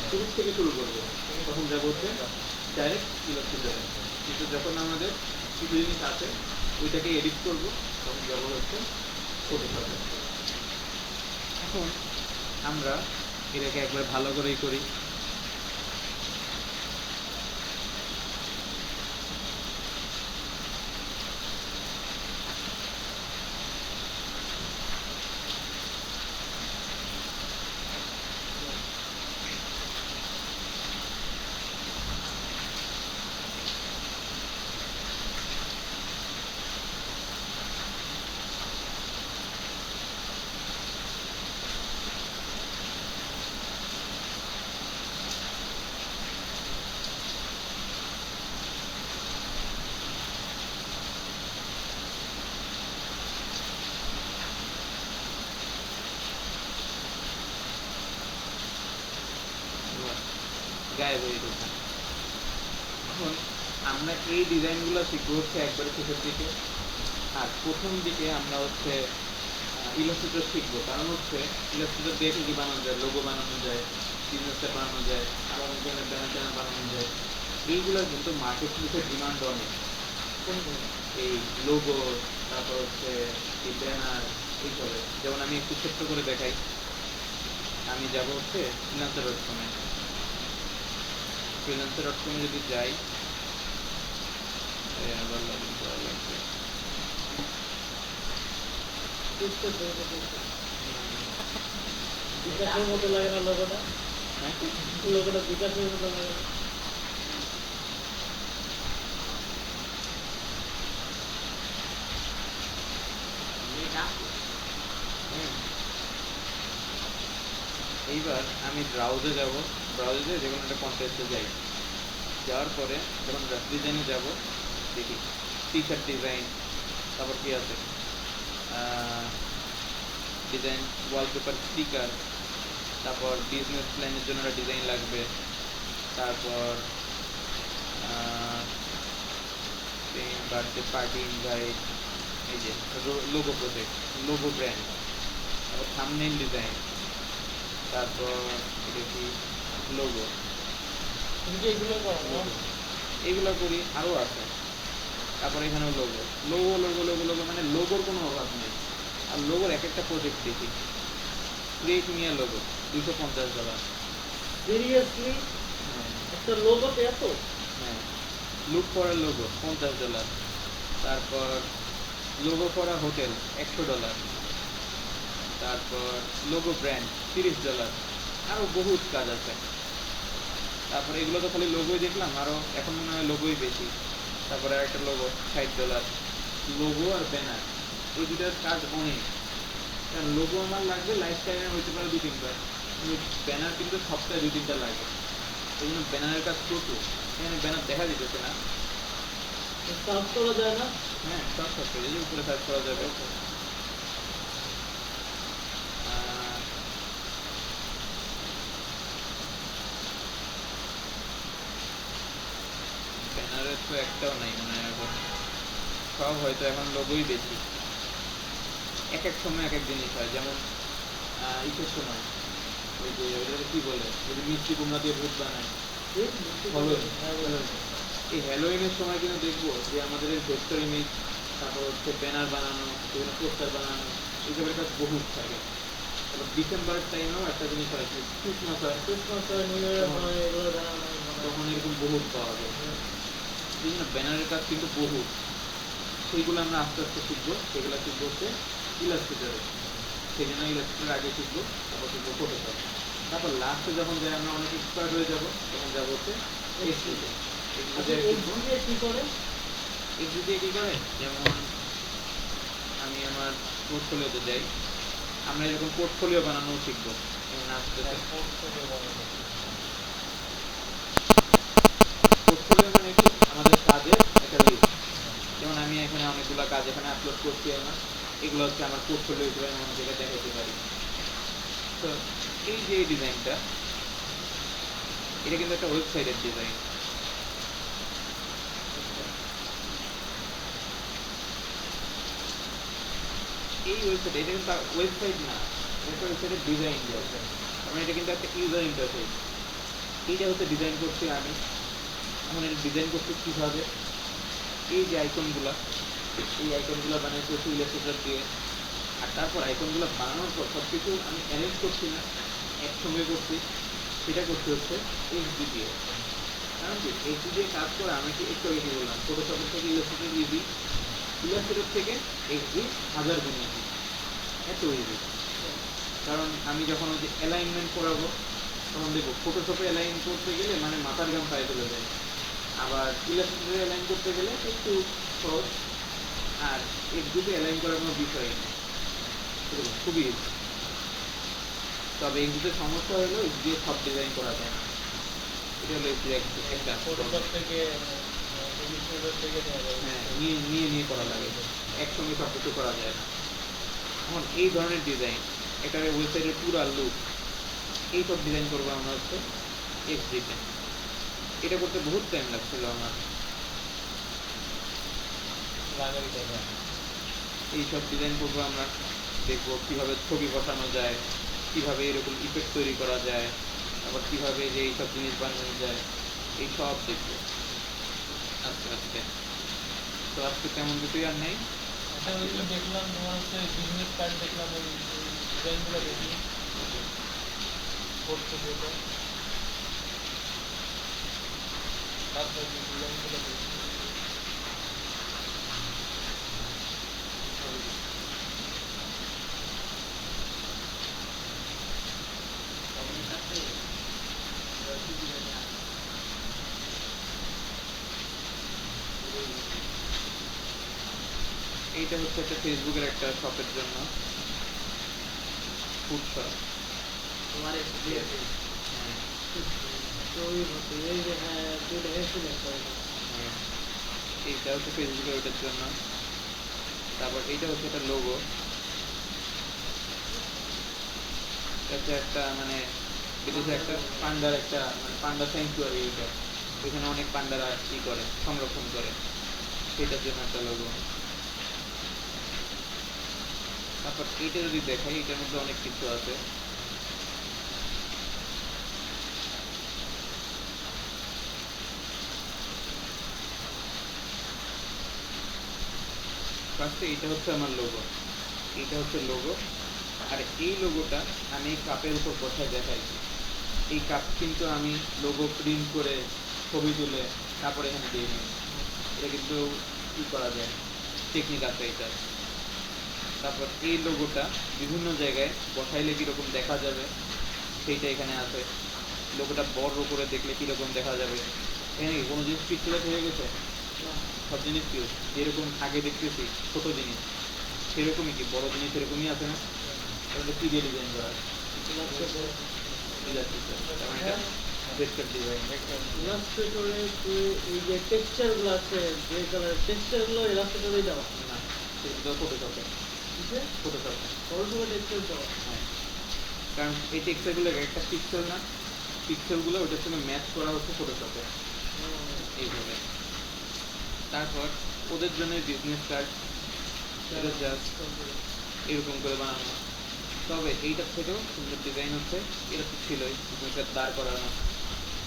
শুরু থেকে শুরু করবো, তখন যাবো হচ্ছে ডাইরেক্ট ইলাস্ট্রেটরে। কিন্তু যখন আমাদের কিছু জিনিস আছে ওইটাকে এডিট করবো, তখন যাবো হচ্ছে ফটোশপে। এখন আমরা এটাকে একবার ভালো করেই করি। গায়েব হয়ে গেছে। এখন আমরা এই ডিজাইনগুলো শিখবো হচ্ছে একবারে শেষের দিকে, আর প্রথম দিকে আমরা হচ্ছে ইলাস্ট্রেটর শিখবো। কারণ হচ্ছে ইলাস্ট্রেটর দিয়ে কি বানানো যায়, লোগো বানানো যায়, বিজনেস কার্ড বানানো যায়, আবার অনেক ধরনের ব্যানার ট্যানার বানানো যায়। এইগুলোর কিন্তু মার্কেট প্লেসের ডিমান্ড অনেক। এই লোগো, তারপর হচ্ছে এই ব্যানার, এইসবে। যেমন আমি একটু ছোট্ট করে দেখাই, আমি যাবো হচ্ছে ফ্রিল্যান্সার.com-এ। ফ্রিল্যান্সার.com-এ যদি যাই, আবার লগ ইন করা লাগবে। বিকাশের মতো লাগে না লোগোটা? হ্যাঁ, লোগোটা বিকাশের মতো লাগে না? এইবার আমি ব্রাউজে যাব, ব্রাউজে যেয়ে যে কোনো একটা কন্টেস্টে যাই, যাওয়ার পরে যখন ডিজাইনে যাব দেখি টি শার্ট ডিজাইন, তারপর কি আছে ডিজাইন ওয়ালপেপার স্টিকার, তারপর বিজনেস প্ল্যানের জন্য একটা ডিজাইন লাগবে, তারপর বার্থডে পার্টি ইনভাইট, এই যে লোগো প্রজেক্ট, লোগো ব্র্যান্ড, তারপর থাম্বনেইল ডিজাইন, তারপর এটা কি লোগো, তুমি কি এগুলো করো না? এইগুলো করি, আরও আছে। তারপর এখানেও logo, logo logo logo logo, মানে লোগোর কোনো অভাব নেই। আর লোগোর এক একটা প্রজেক্ট দেখি, ক্রিয়েট মিয়া লোগো $250। সিরিয়াসলি একটা লোগোতে এত? হ্যাঁ, লুক ফর আ লোগো $50, তারপর লোগো ফর আ হোটেল $100, তারপর লোগো ব্র্যান্ড $30, আরও বহুত কাজ আছে। তারপরে এগুলো তো খালি লোগোই দেখলাম, আরও এখন মনে হয় লোগোই বেশি। তারপরে একটা লোগো $60, লোগো আর ব্যানার, এই দুটার কাজ অনেক। কারণ লোগো আমার লাগবে লাইফ টাইমে হইতে পারে 2-3বার, কিন্তু ব্যানার কিন্তু সপ্তাহে 2-3টা লাগে। এই জন্য ব্যানারের কাজ প্রচুর। এখানে ব্যানার দেখা দিতেছে না, সার্চ করা যায় না? হ্যাঁ সব সব এই যে উপরে সার্চ করা যাবে। ব্যানারের তো একটাও নাই মনে হয় এখন, সব হয়তো এখন লোগোই বেশি। এক এক সময় এক এক জিনিস হয়, যেমন ঈদের সময় ওই যে ওইটাকে কি বলে, ওই যে মিষ্টি কুমড়া দিয়ে ভূত বানায়, হ্যালোইন। এই হ্যালোইনের সময় কিন্তু দেখবো যে আমাদের এই ভেক্টর ইমেজ, তারপর হচ্ছে ব্যানার বানানো, বিভিন্ন পোস্টার বানানো, এইসবের কাজ বহুত থাকে। তারপর ডিসেম্বরের টাইমেও একটা জিনিস হয়, ক্রিসমাস হয়, ক্রিসমাস হয়, নিউ ইয়ার হয়, এগুলো জানা নাই মনে হয়। তখন এরকম বহুত পাওয়া যায়। এই জন্য ব্যানারের কাজ কিন্তু বহুত, সেইগুলো আমরা আস্তে আস্তে শিখবো। সেগুলো শিখবো হচ্ছে ইলাস্ট্রেটরে, সেই জন্য ইলাস্ট্রেটর আগে শিখবো, তারপর শিখবো ফটোশপ। তারপর লাস্টে যখন যাই আমরা অনেক এক্সপার্ট হয়ে যাবো, তখন যাবো হচ্ছে এক্সট্রিতে। আচ্ছা, এক্সিবিয়ে কি করে? এক্সট্রিতে কি করে, যেমন আমি আমার পোর্টফোলিওতে যাই, আমরা এরকম পোর্টফোলিও বানানো শিখবো। যেমন আস্তে আস্তে পোর্টফোলিও মানে কি, আমাদের কাজের একটা লিস্ট। যেমন আমি এখানে অনেকগুলো কাজ এখানে আপলোড করছি আমার, এগুলো হচ্ছে আমার পোর্টফোলিও হিসেবে আমি অনেক জায়গায় দেখাতে পারি। তো এই যে এই ডিজাইনটা, এটা কিন্তু একটা ওয়েবসাইটের ডিজাইন। এই ওয়েবসাইট, এটা কিন্তু ওয়েবসাইট না, এটা ওয়েবসাইটের ডিজাইন দেওয়া, মানে এটা কিন্তু একটা ইউজার ইন্টারফেস। এইটা হচ্ছে ডিজাইন করছি আমি। এখন এটা ডিজাইন করছি কীভাবে, এই যে আইকনগুলো, এই আইকনগুলো বানিয়েছি হচ্ছে ইলাস্ট্রেটর দিয়ে। আর তারপর আইকনগুলো বানানোর পর সব কিছু আমি অ্যারেঞ্জ করছি না, একসঙ্গে করছি, সেটা করতে হচ্ছে এইচডি দিয়ে। কারণ কি এইচডি দিয়ে কাজ করে আমি কি একটু আগে বললাম, ফটোশপের থেকে ইলাস্ট্রেটর ইজি, ইলাস্ট্রেটর থেকে এইচডি 1000 গুণ ইজি, এত ইজি। কারণ আমি যখন ওই যে অ্যালাইনমেন্ট করাবো, তখন দেখবো ফটোশপে অ্যালাইন করতে গেলে মানে মাথার গাম পায়ে চলে যায়, আবার ইলাস্ট্রেটরে অ্যালাইন করতে গেলে একটু সহজ, আর এইচডিতে অ্যালাইন করার কোনো বিষয় নেই, খুবই ইজি। তবে এইচডিতে সমস্যা হলো এইচডি সব ডিজাইন করা যায় না, এটা হলো এইচডির একটা ফটোশপ থেকে ইলাস্ট্রেটর থেকে নেওয়া যায়। হ্যাঁ, নিয়ে নিয়ে নিয়ে করা লাগে, একসঙ্গে সব কিছু করা যায় না। এখন এই ধরনের ডিজাইন, এটা ওয়েবসাইটের পুরা লুক, এইসব ডিজাইন করবো আমরা হচ্ছে এক্সডিতে। এটা করতে বহুত টাইম লাগছিল আমার। লাগাই দেখা এইসব ডিজাইন করবো আমরা, দেখবো কীভাবে ছবি বসানো যায়, কীভাবে এরকম ইফেক্ট তৈরি করা যায়, আবার কীভাবে যে এইসব জিনিস বানানো যায়, এই সব দেখবো আস্তে আস্তে। তো আজকে তেমন কিছুই আর নেই। আচ্ছা, ওইগুলো দেখলাম তোমার হচ্ছে বিজনেস কার্ড দেখলাম, ওই ডিজাইনগুলো দেখি পোর্টফোলিওতে, তারপর ডিজাইনগুলো দেখি। এইটা হচ্ছে একটা ফেসবুকের একটা শপের জন্য ফুড শপ। তো তোমার এক্সপিরিয়েন্স হ্যাঁ তো ওই মতো এই যে হ্যাঁ দুটো এক্সপিরিয়েন্স হয় না হ্যাঁ এইটা হচ্ছে ফেসবুকের ওটার জন্য। তারপর এইটা হচ্ছে একটা লোগো, হচ্ছে একটা মানে বিদেশে একটা পান্ডার একটা মানে পান্ডা স্যাংচুয়ারি, এটা এখানে অনেক পান্ডারা ই করে সংরক্ষণ করে, সেটার জন্য একটা লোগো। তারপর এইটা যদি দেখাই এটার মধ্যে অনেক কিছু আছে। ফার্স্টে এটা হচ্ছে আমার লোগো, এইটা হচ্ছে লোগো। আর এই লোগোটা আমি এই কাপের উপর বসায় দেখাইছি। এই কাপ কিন্তু আমি লোগো প্রিন্ট করে ছবি তুলে তারপরে এখানে দিয়ে নিই। এটা কিন্তু কী করা যায়, টেকনিক আছে এটা। তারপর এই লোগোটা বিভিন্ন জায়গায় বসাইলে কীরকম দেখা যাবে সেইটা এখানে আছে। লোগোটা বড় করে দেখলে কীরকম দেখা যাবে। এখানে কি কোনো জিনিস পিক্সেলাইজ হয়ে গেছে? সব জিনিস কি যেরকম আগে দেখতেছি ছোট জিনিস সেরকমই কি বড় জিনিস এরকমই আছে না? তাহলে কি দিয়ে ডিজাইন করা আছে? ইলাস্ট্রেটরে এই যে টেক্সচার গুলো আছে যে কালার টেক্সচার গুলো ইলাস্ট্রেটরেই দেওয়া না, সেগুলো ফটোশপে। কিসে ফটোশপে ফটোশপে টেক্সচার দেওয়া হ্যাঁ, কারণ এই টেক্সচারগুলো একটা পিক্সেল না, পিক্সেলগুলো ওটার সঙ্গে ম্যাচ করা হচ্ছে ফটোশপে এইভাবে। তারপর ওদের জন্য বিজনেস কার্ড এটা জাস্ট এরকম করে বানানো। তবে এইটার থেকেও সুন্দর ডিজাইন হচ্ছে, এটা তো ছিলই বিজনেস কার্ড দাঁড় করানো।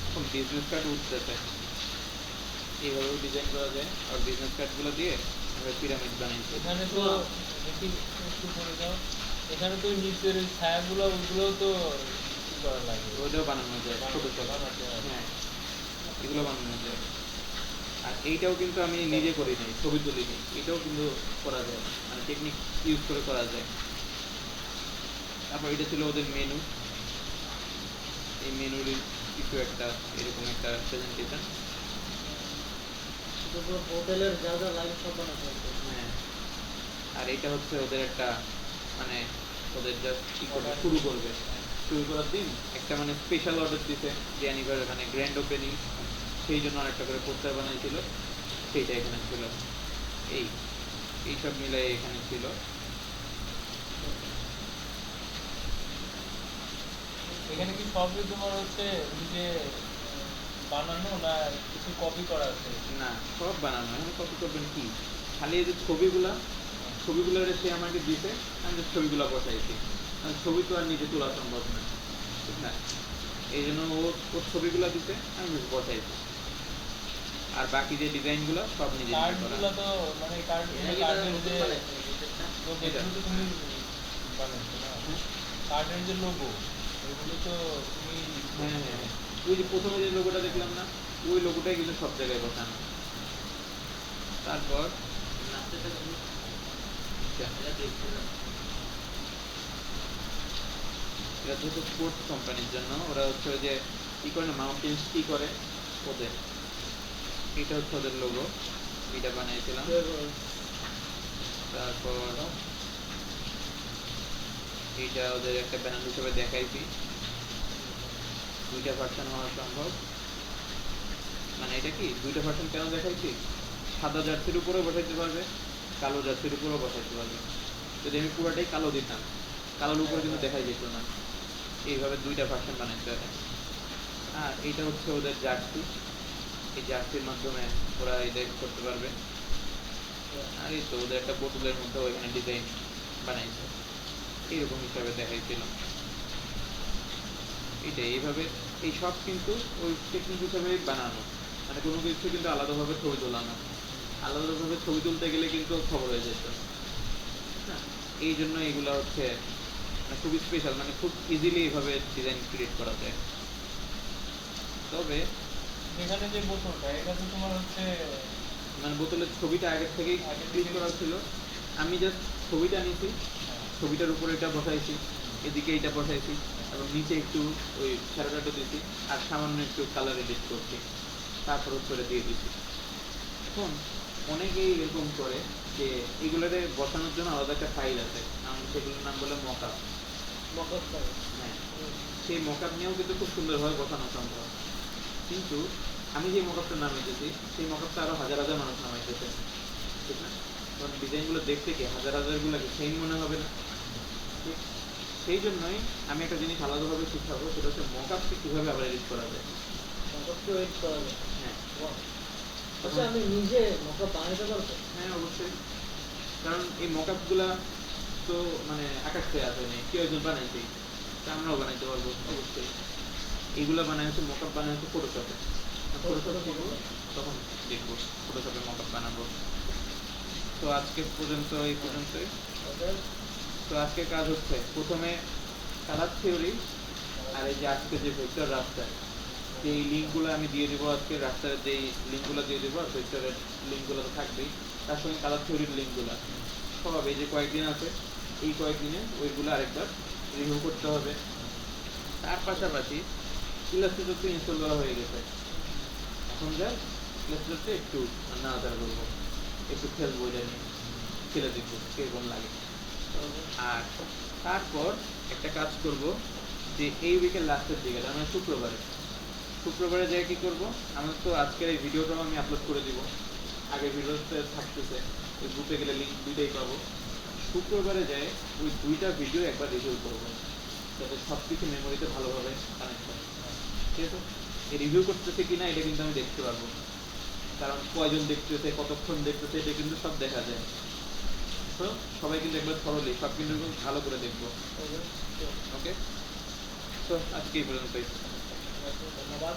এখন বিজনেস কার্ড উঠতেছে, এইভাবেও ডিজাইন করা যায়। আর বিজনেস কার্ডগুলো দিয়ে আমরা পিরামিড বানাইছি। এখানে তো দেখি একটু করে দাও, এখানে তো নিচের ওই ছায়াগুলো ওইগুলোও তো ই করা লাগে, ওইটাও বানানো যায় ফটোশপ। বানাতে হয়। হ্যাঁ, এগুলো বানানো যায়। আর এইটাও কিন্তু আমি নিজে করি নাই, ছবি তুলিনি, এটাও কিন্তু করা যায়, মানে টেকনিক ইউজ করে করা যায়। তারপর এটা ছিল ওদের মেনু, এই মেনুর কিছু একটা এরকম একটা প্রেজেন্টেশন। হোটেলের যা যা লাগে সব বানাতে হবে হ্যাঁ, আর এটা হচ্ছে ওদের একটা মানে ওদের জাস্ট কি করবে শুরু করবে, শুরু করার দিন একটা মানে স্পেশাল অর্ডার দিতে যে অ্যানিভার্সারি মানে গ্র্যান্ড ওপেনিং, সেই জন্য আরেকটা করে পোস্টার বানাইছিল, সেইটা এখানে ছিল। এইসব মিলাই এখানে ছিল। এখানে কি সবই তোমার হচ্ছে নিজে বানানো না কিছু কপি করা আছে? না, সব বানানো। এখন কপি করবেন কি, খালি এই যে ছবিগুলো সে আমাকে দিতে, আমি যে ছবিগুলো বসাইছি। কারণ ছবি তো আর নিজে তোলা সম্ভব না, ঠিক না? এই জন্য ওর ছবিগুলো দিতে আমি বসাইছি, আর বাকি যে ডিজাইনগুলো সব নিজে নিজে করা। কার্ডগুলো তো মানে কার্ডের যে লোগো এটা। তো তুমি বানাচ্ছো না, কার্ডের যে লোগো ওইগুলো তো তুমি হ্যাঁ হ্যাঁ হ্যাঁ, ওই যে প্রথমে যে লোগোটা দেখলাম না, ওই লোগোটাই কিন্তু সব জায়গায় বসানো। তারপর এটা হচ্ছে স্পোর্টস কোম্পানির জন্য, ওরা হচ্ছে ওই যে কি করে না মাউন্টেন স্কি করে ওদের, এটা হচ্ছে ওদের লোগো, এটা বানিয়েছিলাম। তারপর এইটা ওদের একটা ব্যানার হিসেবে দেখাইছি, দুইটা ভার্সন হওয়া সম্ভব। মানে এটা কি দুইটা ভার্সন কেন দেখাইছি, সাদা জার্সির উপরেও বসাইতে পারবে, কালো জার্সির উপরেও বসাইতে পারবে। যদি আমি পুরোটাই কালো দিতাম, কালোর উপরে কিন্তু দেখাই যেত না। এইভাবে দুইটা ভার্সন বানাইতে হবে। আর এইটা হচ্ছে ওদের জার্সি, এই জার্সির মাধ্যমে ওরা এটা করতে পারবে। আর এই তো ওদের একটা বোতলের মধ্যে ওইখানে ডিজাইন বানাইছে, এইরকম হিসাবে দেখাইছিল। এইটাই এইভাবে এই সব কিন্তু ওই টেকনিক হিসাবে বানানো, মানে কোনো কিছু কিন্তু আলাদাভাবে ছবি তোলানো। আলাদাভাবে ছবি তুলতে গেলে কিন্তু খবর হয়ে যেত না, এই জন্য এগুলো হচ্ছে মানে খুবই স্পেশাল, মানে খুব ইজিলি এইভাবে ডিজাইন ক্রিয়েট করা যায়। তবে এখানে যে বোতলটা এটা তো তোমার হচ্ছে মানে বোতলের ছবিটা আগের থেকেই ক্লিক করা ছিল, আমি জাস্ট ছবিটা নিয়েছি, ছবিটার উপরে এটা বসাইছি, এদিকে এটা বসাইছি, এবং নিচে একটু ওই শ্যাডোটা দিয়েছি, আর সামান্য একটু কালার এডিট করছি, তারপর উপরে দিয়ে দিচ্ছি। এখন অনেকেই এরকম করে যে এগুলোতে বসানোর জন্য আলাদা একটা ফাইল আছে, সেগুলোর নাম বলে মকআপ। মকআপ করে হ্যাঁ, সেই মকআপ নিয়েও কিন্তু খুব সুন্দরভাবে বসানো সম্ভব। কিন্তু আমি যে মকআপটা নামিয়েছি সেই মকআপটা আরো হাজার হাজার মানুষ নামাইতেছে, ঠিক না? কারণ ডিজাইনগুলো দেখতে কি হাজার হাজারগুলোকে সেম মনে হবে না, ঠিক? সেই জন্যই আমি একটা জিনিস আলাদাভাবে শিখাবো, সেটা হচ্ছে মকআপকে কীভাবে আবার এডিট করা যায়। মকআপকে এডিট করা যায়। হ্যাঁ বাহ। আচ্ছা আমি নিজে মকআপ বানাতে পারবো? হ্যাঁ অবশ্যই, কারণ এই মকআপগুলা তো মানে আকাশ থেকে আসে নেই, কেউ একজন বানাইছেই, তা আমরাও বানাইতে পারবো অবশ্যই। এইগুলো বানাই হচ্ছে মকআপ বানাই হচ্ছে ফটোশপে। ফটোশপ শিখবো তখন দেখবো ফটোশপে মকআপ বানাবো। তো আজকে পর্যন্ত এই পর্যন্তই। ওকে। তো আজকে কাজ হচ্ছে প্রথমে কালার থিওরি আর এই যে আজকে যে ভেক্টর রাস্টার, এই লিঙ্কগুলো আমি দিয়ে দেবো, আজকে রাস্টারের যেই লিঙ্কগুলো দিয়ে দেবো আর ভেক্টরের লিঙ্কগুলো তো থাকবেই, তার সঙ্গে কালার থিওরির লিঙ্কগুলো সব এই যে কয়েকদিন আছে, এই কয়েকদিনে ওইগুলো আরেকবার রিভিউ করতে হবে। তার পাশাপাশি ইলাস্ট্রেটর তো ইনস্টল করা হয়ে গেছে, এখন যা ইলাস্ট্রেটরটা একটু নাড়াচাড়া করবো, একটু খেলবো, এটা নিয়ে খেলে দেখবো কীরকম লাগে। আর তারপর একটা কাজ করব যে এই উইকের লাস্টের দিকে, তার মানে শুক্রবারে যাই কি করব, আমার তো আজকের এই ভিডিওটাও আমি আপলোড করে দিব, আগের ভিডিওতে থাকতেছে, ওই গ্রুপে গেলে লিঙ্ক দুইটাই পাবো। শুক্রবারে যাই ওই দুইটা ভিডিও একবার রিভিউ করবো, যাতে সব কিছু মেমোরিতে ভালোভাবে কানেক্ট হয়, ঠিক আছে? এই রিভিউ করতেছে কিনা এটা কিন্তু আমি দেখতে পারবো, কারণ কয়জন দেখতেছে, কতক্ষণ দেখতেছে, এটা কিন্তু সব দেখা যায়। তো সবাই কিন্তু একবার থরলি সব কিন্তু ভালো করে দেখবো, ওকে। ওকে? তো আজকে এই পর্যন্তই। ধন্যবাদ।